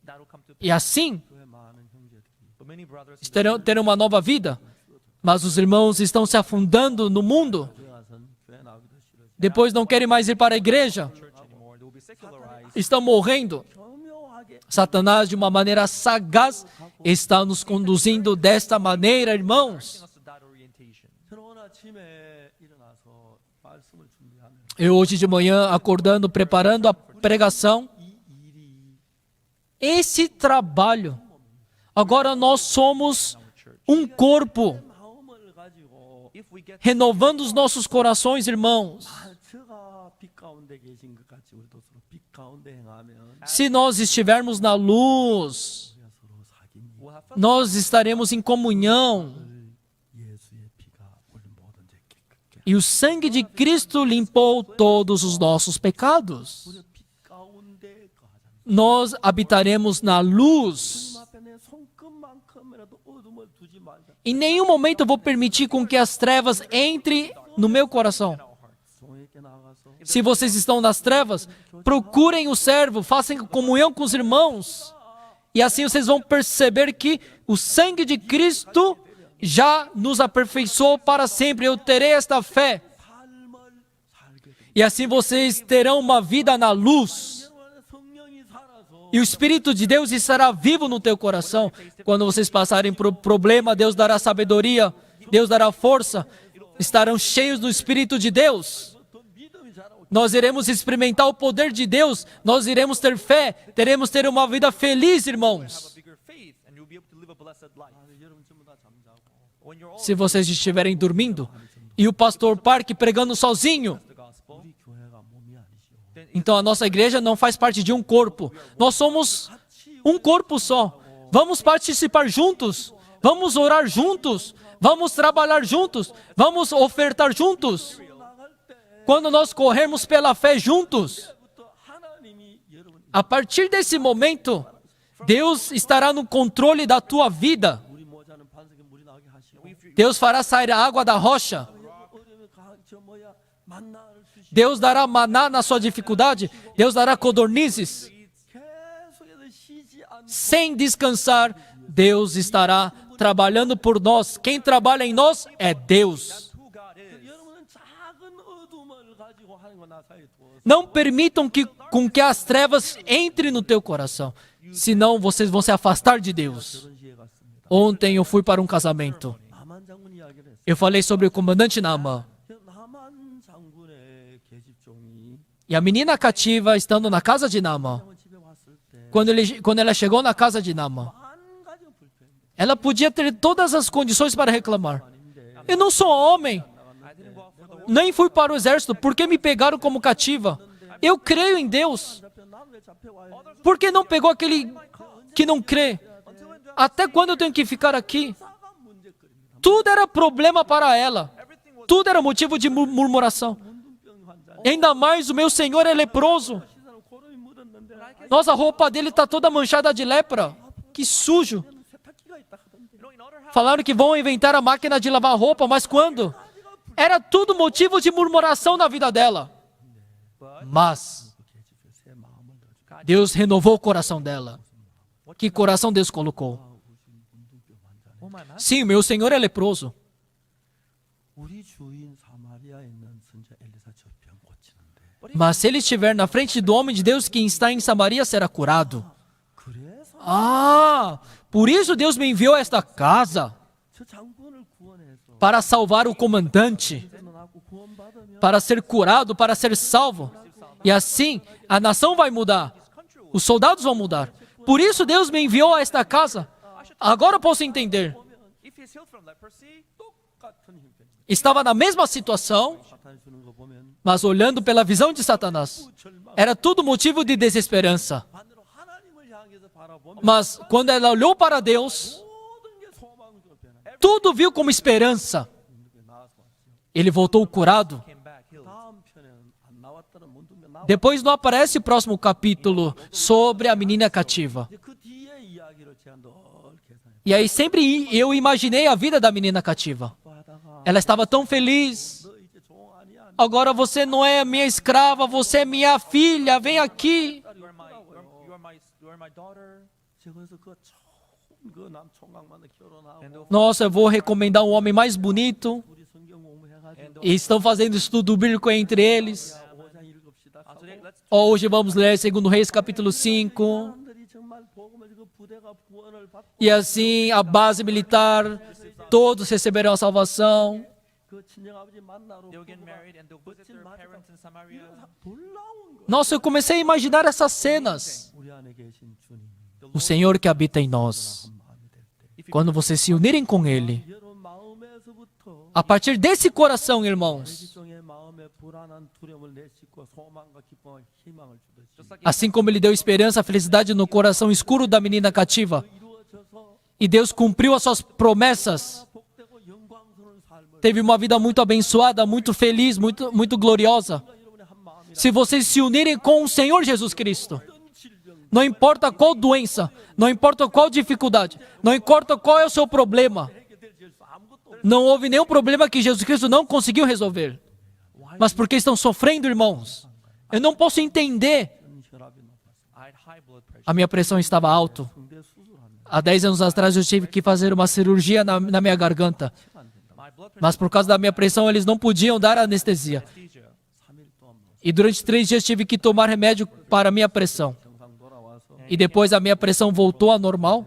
That will come to. E assim 교회 많은 형제들이 But many brothers terão uma nova vida. Mas os irmãos estão se afundando no mundo. 교회 와서는 교회 나오기도 싫어. Depois não querem mais ir para a igreja. church anymore. They will be secularized. Estão morrendo. 교묘하게 Satanás, de uma maneira sagaz, está nos conduzindo desta maneira, irmãos. Taking us to that orientation. 새로운 아침에 일어나서 말씀을 준비하면 Eu hoje de manhã, acordando, preparando a pregação, 이 일이 esse trabalho. Agora nós somos um corpo, 마음을 가지고 If we get renovando os nossos corações, irmãos. 제가 빛 가운데 계신 것 같이 우리도 서로 빛 가운데 행하면 Se nós estivermos na luz, 우리가 서로 사귐이 we'll have nós estaremos em comunhão. 예수의 피가 우리 모든 죄 깨끗게 E o sangue de Cristo limpou todos os nossos pecados. 우리 빛 가운데 거하잖아요. Nós habitaremos na luz. 주님 앞에 내 손끝만큼이라도 어둠을 두지 말자. Em nenhum momento eu vou permitir com que as trevas entrem no meu coração. 종에게 나가서 Se vocês estão nas trevas, procurem o servo, façam comunhão com os irmãos. E assim vocês vão perceber que o sangue de Cristo já nos aperfeiçoou para sempre. Eu terei esta fé. 삶을 살게 돼. E assim vocês terão uma vida na luz. 여러분 안에 성령이 살아서 E o Espírito de Deus estará vivo no teu coração. Quando vocês passarem por problema, Deus dará sabedoria, Deus dará força. Estarão cheios do Espírito de Deus. 더 믿음이 자라고 Nós iremos experimentar o poder de Deus. Nós iremos ter fé. Teremos ter uma vida feliz, have irmãos. a bigger faith and you'll be able to live a blessed life. 여러분 전부 다 잠자고 When you're all Se vocês estiverem dormindo e o pastor Park pregando sozinho, the gospel, 우리 교회가 몸이 아니죠. então a nossa igreja não faz parte de um corpo. Nós somos um corpo só. Vamos participar juntos. Vamos orar juntos. Vamos trabalhar juntos. Vamos ofertar juntos. Quando nós corrermos pela fé juntos, 부터 하나님이 여러분 a partir desse momento, Deus estará no controle da tua vida. 우리 모자는 반석에 물이 나오게 하시고 Deus fará sair a água da rocha. 어려움에 저 뭐야 만나를 주시고 Deus dará maná na sua dificuldade. Deus dará codornizes. 계속해서 쉬지 않고 Sem descansar, Deus estará trabalhando por nós. Quem trabalha em nós é Deus. who God 작은 어둠을 가지고 하나님과 나 사이에 두어서 Não permitam com que as trevas entrem no teu coração. Senão vocês vão se afastar de Deus. 결혼식에 갔습니다. Ontem eu fui para um casamento. 나만 장군 이야기를 했어요. Eu falei sobre o comandante Naaman. 나만 장군의 계집종이 E a menina cativa estando na casa de Naaman. 집에 왔을 때 Quando ela chegou na casa de Naaman, 만 가지 불평. ela podia ter todas as condições para reclamar. Eu não sou homem, I didn't go out for the war. nem fui para o exército, por que me pegaram como cativa? Eu creio em Deus. 나왜 잡혀와요? Por que não pegou aquele que não crê? Até quando eu tenho que ficar aqui? 사가 문제거리입니다. Tudo era problema para ela. Everything was Tudo era motivo de murmuração. 문둥병 환자. Ainda mais o meu Senhor é leproso. 시선을 고름이 묻었는데 Nossa, a roupa dele está toda manchada de lepra. Que sujo. 세탁기가 있다 하던데. in other house. Falaram que vão inventar a máquina de lavar roupa, mas quando? Era tudo motivo de murmuração na vida dela. Mas 계집의 새 마음을 가지고 Deus renovou o coração dela. Que coração Deus colocou? Oh my man. Sim, meu Senhor é leproso. 우리 주인 사마리아에 있는 선자 엘리사 저 병 고치는데. Mas se ele estiver na frente do homem de Deus que está em Samaria, será curado. 그래서 Ah, por isso Deus me enviou a esta casa, 저 장군을 구원해서 para salvar o comandante, 나고 구원받으면 para ser curado, para ser salvo. E assim, a nação vai mudar. Os soldados vão mudar. Por isso Deus me enviou a esta casa. Agora eu posso entender. If he's healed from leprosy, 똑같은 형편. Estava na mesma situação, 사탄이 주는 거 보면 mas olhando pela visão de Satanás. 절망. Era tudo motivo de desesperança. 반대로 하나님을 향해서 바라보면 Mas quando ela olhou para Deus, 모든 게 소망으로 변해. tudo viu como esperança. 나와서 왔어요. Ele voltou curado. came back healed. 다음 편에는 안 나왔다는 문둥병 나와. Depois não aparece o próximo capítulo sobre a menina cativa. 이제 그 뒤에 이야기를 제가 늘 계산해 E aí sempre eu imaginei a vida da menina cativa. 봐다가 Ela estava tão feliz. 너 이제 종 아니야. Agora você não é minha escrava, você é minha filha, vem aqui. You are my daughter. 그래서 그 좋은 그 남 총각 만나 결혼하고 Nossa, eu vou recomendar um homem mais bonito. 우리 성경 공부해가지고 E estão fazendo estudo bíblico entre eles. 5장 읽읍시다. Today, let's Hoje vamos ler 2 Reis capítulo 5. 사람들이 정말 복음을 그 부대가 구원을 받고 E assim, a base militar, todos receberão a salvação. 그 친정아버지 만나러 they'll get 부부가 married and they'll visit their parents in Samaria. 놀라운 거. Nossa, eu comecei a imaginar essas cenas. 우리 안에 계신 주님 O Senhor que habita em nós. 마음이 될 때, Quando vocês se unirem com Ele, 여러분 마음에서부터 a partir desse coração, irmãos, 일종의 마음에 불안한 두려움을 내딛고 소망과 기쁨과 희망을 주듯이 Just like assim como Ele deu esperança, felicidade no coração escuro da menina cativa, 이루어져서 e Deus cumpriu as suas promessas, 복되고 영광스러운 삶을 teve uma vida muito abençoada, muito feliz, muito gloriosa. 여러분의 한 마음이라 Se vocês se unirem com o Senhor Jesus Cristo, 어떤 질병 não importa qual doença, não importa qual dificuldade, não importa qual é o seu problema, 해결될 수 아무것도 não houve nenhum problema que Jesus Cristo não conseguiu resolver. Mas porque estão sofrendo, irmãos? Eu não posso entender. 없는 혈압이 높아서 I had high blood pressure. A minha pressão estava alta. 성대 수술하면 Há 10 anos atrás eu tive que fazer uma cirurgia na minha garganta. 안 된다. My blood pressure Mas por causa da minha pressão eles não podiam dar anestesia. anesthesia. 3일 동안 뭐 E durante 3 dias tive que tomar remédio para a minha pressão. 정상 돌아와서 E depois a minha pressão voltou ao normal.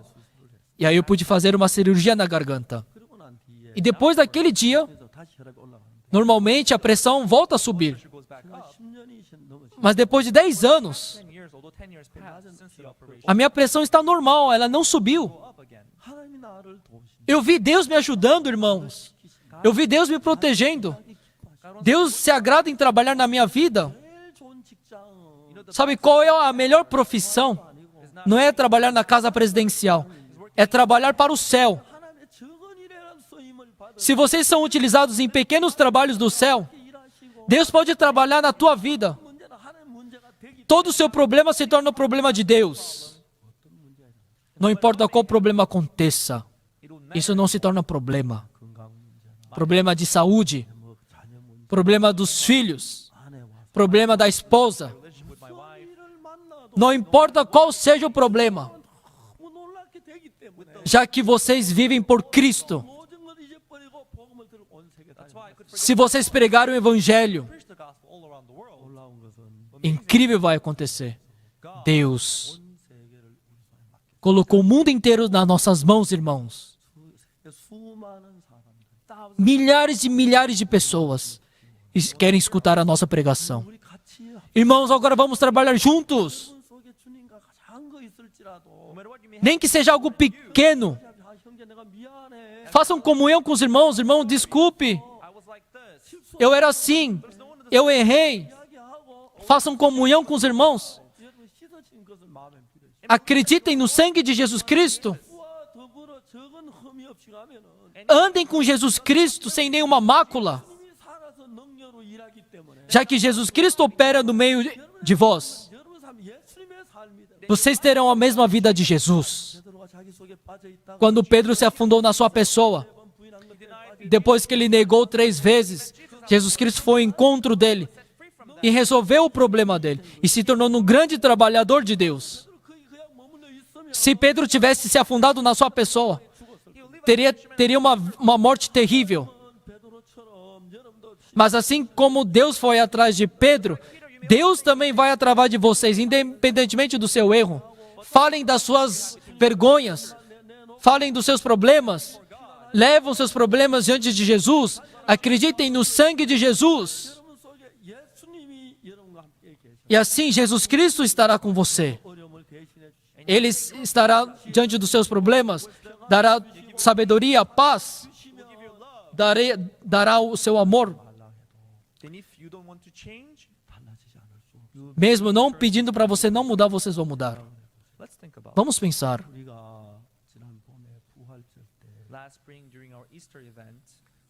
E aí eu pude fazer uma cirurgia na garganta. 그러고 난 뒤에 E depois daquele dia, 그래서 다시 혈압이 올라가는데 normalmente a pressão volta a subir. Pressure goes back up. 10년이 넘었지. Mas depois de 10 anos, 10 years, although 10 years passed since the operation, a minha pressão está normal, ela não subiu. go up again. 하나님이 나를 도우시는 Eu vi Deus me ajudando, irmãos. Eu vi Deus me protegendo. Deus se agrada em trabalhar na minha vida. 제일 좋은 직장은 Sabe qual é a melhor profissão? Não é trabalhar na casa presidencial, é trabalhar para o céu. 하나님의 적은 일에란 쓰임을 받아 Se vocês são utilizados em pequenos trabalhos do céu, 일하시고 Deus pode trabalhar na tua vida. 문제는 하나님 문제가 되기 Todo o seu problema se torna o problema de Deus. Não importa qual problema aconteça, It will never isso não se torna problema. 건강 문제, Problema de saúde, 뭐 자녀 문제, problema dos filhos, 아내 와서 problema da esposa. relationship with my wife. 일을 만나도 Não importa qual seja o problema, 너무 놀랍게 되기 때문에 já que vocês vivem por Cristo. 모든 걸 잊어버리고 복음을 들고 온 세계 That's why I could Se vocês pregarem o evangelho, preach the gospel all around the world. 올라온 것은 incrível vai acontecer. Deus colocou o mundo inteiro nas nossas mãos, irmãos. 수많은 사람들 Milhares e milhares de pessoas querem escutar a nossa pregação. 우리 같이 Irmãos, agora vamos trabalhar juntos. 문 속에 주님과 작은 거 있을지라도 No matter what you may have, Nem que seja algo pequeno. 형제 내가 미안해 Façam comunhão com os irmãos. Irmão, desculpe. I was like this. Eu era assim. Eu errei. 이야기하고 Façam comunhão com os irmãos. 여러분 씻어진 것을 마음에 빌어주세요. Acreditem no sangue de Jesus Cristo. 와 더불어 적은 흠이 없이 가면은 Andem com Jesus Cristo sem nenhuma mácula, 주님이 살아서 능력으로 일하기 때문에 já que Jesus Cristo opera no meio de vós. 여러분 삶 예수님의 삶이다. Vocês terão a mesma vida de Jesus. 베드로가 자기 속에 빠져 있다가 Quando Pedro se afundou na sua pessoa, 매번 부인한 것에 빠져 depois que ele negou 3 vezes, Jesus Cristo foi ao encontro dele e resolveu o problema dele e se tornou um grande trabalhador de Deus. 그냥 머물러 있으면 Se Pedro tivesse se afundado na sua pessoa, teria uma morte terrível. 베드로처럼 여러분도 Mas assim como Deus foi atrás de Pedro, Deus também vai atrás de vocês, independentemente do seu erro. Falem das suas vergonhas, falem dos seus problemas, levam seus problemas diante de Jesus, acreditem no sangue de Jesus. 여러분 속에 예수님이 여러분과 함께 계셔. E assim Jesus Cristo estará com você. 어려움을 대신해 주시고 Ele estará diante dos seus problemas, dará sabedoria, paz, dará o seu amor, then if you don't want to change, 달라지지 않을 수. mesmo não pedindo para você não mudar, vocês vão mudar. let's think about Vamos pensar. 우리가 지난 봄에 부활절 때 last spring during our Easter event.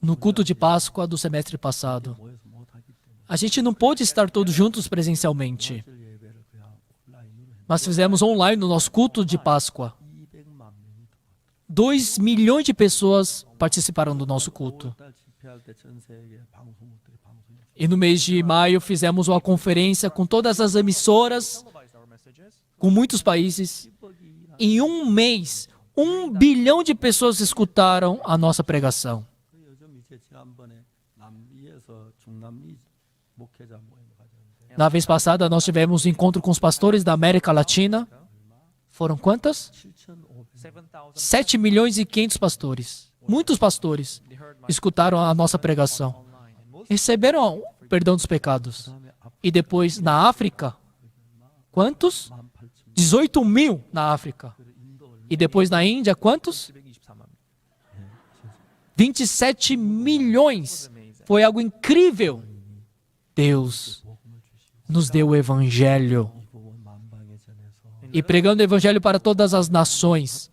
No culto de Páscoa do semestre passado, 모여서 못하기 때문에 a gente não pôde estar todos juntos presencialmente, 절 예배를 그냥 온라인으로 했는데 mas fizemos online no nosso culto de Páscoa. 200만 명이 2 milhões de pessoas participaram do nosso culto. 5월 달 집회할 때 전 세계 방송국들이 방송했어요. E no mês de maio fizemos uma conferência com todas as emissoras, Televised our messages. com muitos países. Em um mês, 1 bilhão de pessoas escutaram a nossa pregação. 그 요즘 이제 지난번에 남미에서 중남미 목회자 모임을 가졌는데 Na vez passada, nós tivemos um encontro com os pastores da América Latina. Foram quantas? 7,500 7 milhões e 500 pastores. Muitos pastores They heard my escutaram a nossa pregação. online, and most Receberam o perdão dos pecados. 그다음에 앞 E depois, na África, quantos? 18,000 18 mil na África. E depois na Índia, quantos? 723만. 27 milhões. Foi algo incrível. Deus nos deu o Evangelho. 이복은 만방에 전해서 E pregando o Evangelho para todas as nações,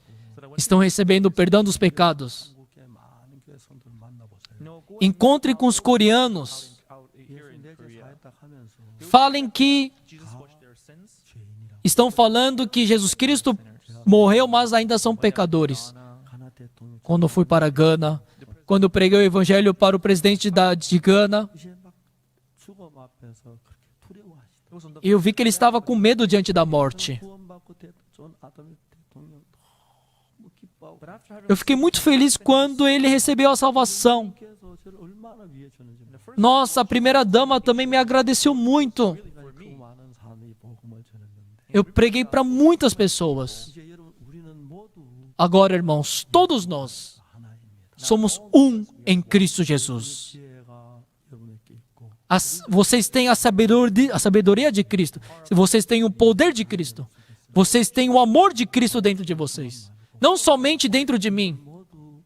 estão recebendo o perdão dos pecados. 한국의 많은 교회 성도를 만나보세요. No, go Encontre com os coreanos. out here in 내제 Korea. 사했다 하면서 Falem que Jesus washed their sins. 죄인이라고 estão falando que Jesus Cristo morreu, mas ainda são pecadores. 가나 대통령 Quando eu fui para Gana, quando eu preguei o Evangelho para o presidente de Gana, 이제 막 죽음 앞에서 그렇게 두려워하시다. It was on the eu vi que ele estava com medo diante da morte. 구원받고 존 아담의 대통령 너무 기뻐하고 but after having Eu fiquei muito feliz quando ele recebeu a salvação. 그래서 저를 얼마나 위해 주는지 Nossa, a primeira dama também me agradeceu muito. 그 많은 사람이 복음을 전했는데 Eu preguei para muitas pessoas. 이제 여러분 우리는 모두 Agora, irmãos, todos nós 하나입니다. somos um em Cristo Jesus. 지혜가 여러분에게 있고 Vocês têm a sabedoria de Cristo. Vocês têm o poder de Cristo. Vocês têm o amor de Cristo dentro de vocês. Não somente dentro de mim. 모두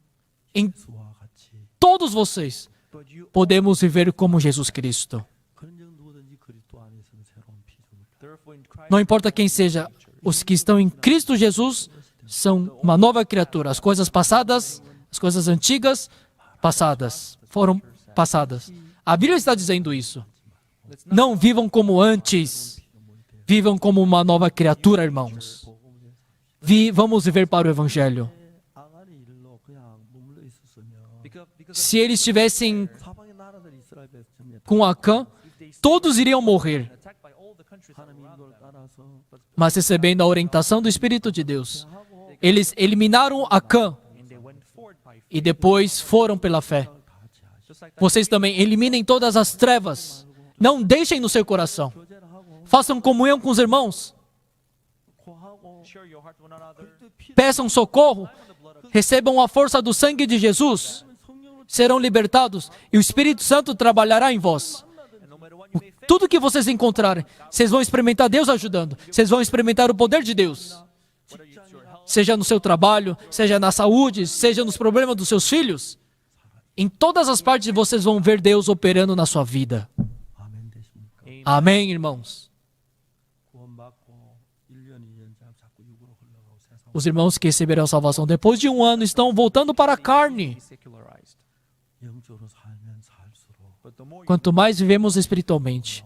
Em 예수와 같이 todos vocês but you podemos viver como Jesus Cristo. 그런즉 누구든지 그리스도 안에 있으면 새로운 피조물이다. therefore in Christ Não importa quem seja, os que estão em Cristo Jesus são uma nova criatura. As coisas passadas, as coisas antigas, passadas, foram passadas. A Bíblia está dizendo isso. Não vivam como antes. Vivam como uma nova criatura, irmãos. Vamos viver para o Evangelho. 아간의 일로 그냥 머물러 있었으면 because Se eles estivessem 사방의 나라들이 이스라엘 백성이 com Acã, todos iriam morrer. attacked by all the countries 하나님 around 인도를 them. 따라서 Mas recebendo a orientação do Espírito de Deus, eles eliminaram Acã And they went forward by faith. e depois foram pela fé. 같이 하시고 Just like that, Vocês também eliminem todas as trevas. Não deixem no seu coração. 교제를 하고 Façam comunhão com os irmãos. 고하고 share your heart with one another. Peçam socorro. Recebam a força do sangue de Jesus. 성령으로 Serão libertados e o Espírito Santo trabalhará em vós. And no matter what you may face, Tudo que vocês encontrarem, vocês vão experimentar Deus ajudando. Vocês vão experimentar o poder de Deus. whether it's your health, Seja no seu trabalho, seja na saúde, seja nos problemas dos seus filhos. Em todas as partes vocês vão ver Deus operando na sua vida. 아멘 되십니까? Amém, irmãos? 구원받고 1년, 2년 자꾸 육으로 흘러가고 세상 Os irmãos que receberam a salvação depois de um ano estão voltando para a carne. be secularized. 영적으로 살면 살수록 But the more you Quanto mais vivemos espiritualmente,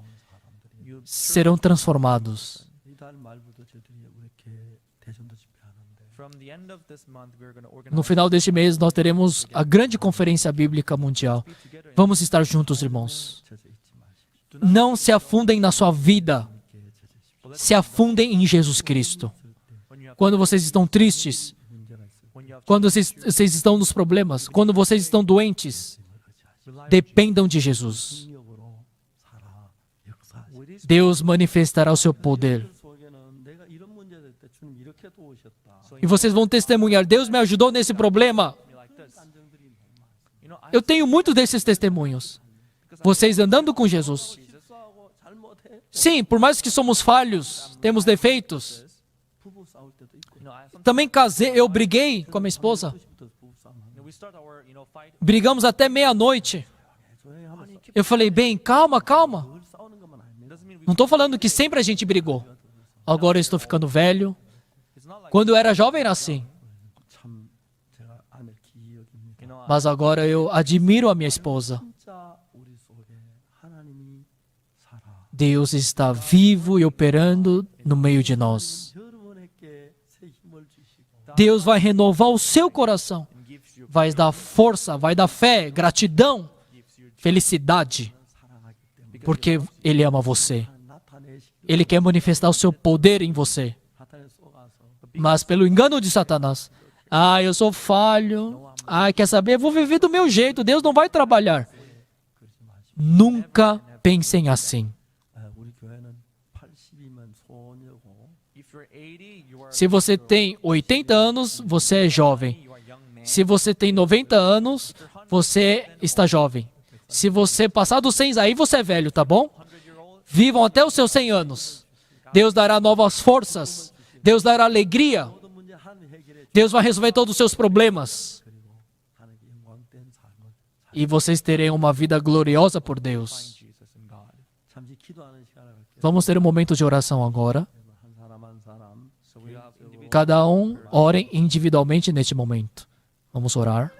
you serão transformados. 이달 말부터 저희들이 이렇게 대전도 집회하는데 from the end of this month, we're going to No organize final deste mês, nós teremos a grande conferência bíblica mundial. be together. Vamos estar juntos, irmãos. 젖어 있지 마십시오. Não se afundem na sua vida. 이렇게 젖어 있십시오. Se afundem em Jesus Cristo. When you have, Quando vocês estão tristes, 문제가 있을 when you have quando vocês estão nos problemas, quando vocês estão doentes, rely dependam de Jesus. 능력으로 살아 역사하시. with His Deus manifestará o seu poder. 속에는 내가 이런 문제가 있을 때 주님 이렇게 도우셨다. E vocês vão testemunhar: Deus me ajudou nesse problema. me like this. 안정들이 너무 많습니다. You know, I Eu tenho muitos desses testemunhos. Vocês andando com Jesus. 실수하고 잘못해 Sim, por mais que somos falhos, temos defeitos. 부부 싸울 때도 있고 you know, I sometimes, Também casei, eu briguei com a minha esposa. 12시부터 부부 싸움 하는 you know, we start our, fight. Brigamos até meia-noite. 조용히 하면 Eu falei: bem, calma, calma. 늘 싸우는 것만 아닙니다. Doesn't mean we, Não estou falando que sempre a gente brigou. Agora eu estou ficando velho. it's not like, Quando eu era jovem era assim. 참 제가 아내를 기이 여깁니다. you know, Mas agora eu admiro a minha esposa. 진짜 우리 속에 하나님이 살아. Deus está vivo e operando no meio de nós. 여러분에게 새 힘을 주시고 Deus vai renovar o seu coração. and gives you, Vai dar força, vai dar fé, gratidão, felicidade. 사랑하기 때문에 Porque Ele ama você. 나타내시고 Ele quer manifestar o seu poder em você. 사탄에 속아서 Mas pelo engano de Satanás. Ah, eu sou falho. Ah, quer saber? Eu vou viver do meu jeito. Deus não vai trabalhar. Nunca pensem assim. 우리 교회는 80이면 소녀고 if you're 80, you are, Se você tem 80 anos, você é jovem. you are young man. Se você tem 90 anos, você está jovem. Se você passar dos 100, aí você é velho, tá bom? 100-year-old, Vivam até os seus 100 anos. Deus dará novas forças. Deus dará alegria. 모든 문제 하나님 해결해 Deus vai resolver todos os seus problemas. 그리고 하나님께 영광된 삶을 E vocês terem uma vida gloriosa por Deus. Jesus and God. 잠시 기도하는 시간을 갖게 Vamos ter um momento de oração agora. 한 사람 한 사람 So we have individual Cada um ore individualmente neste momento. Vamos orar.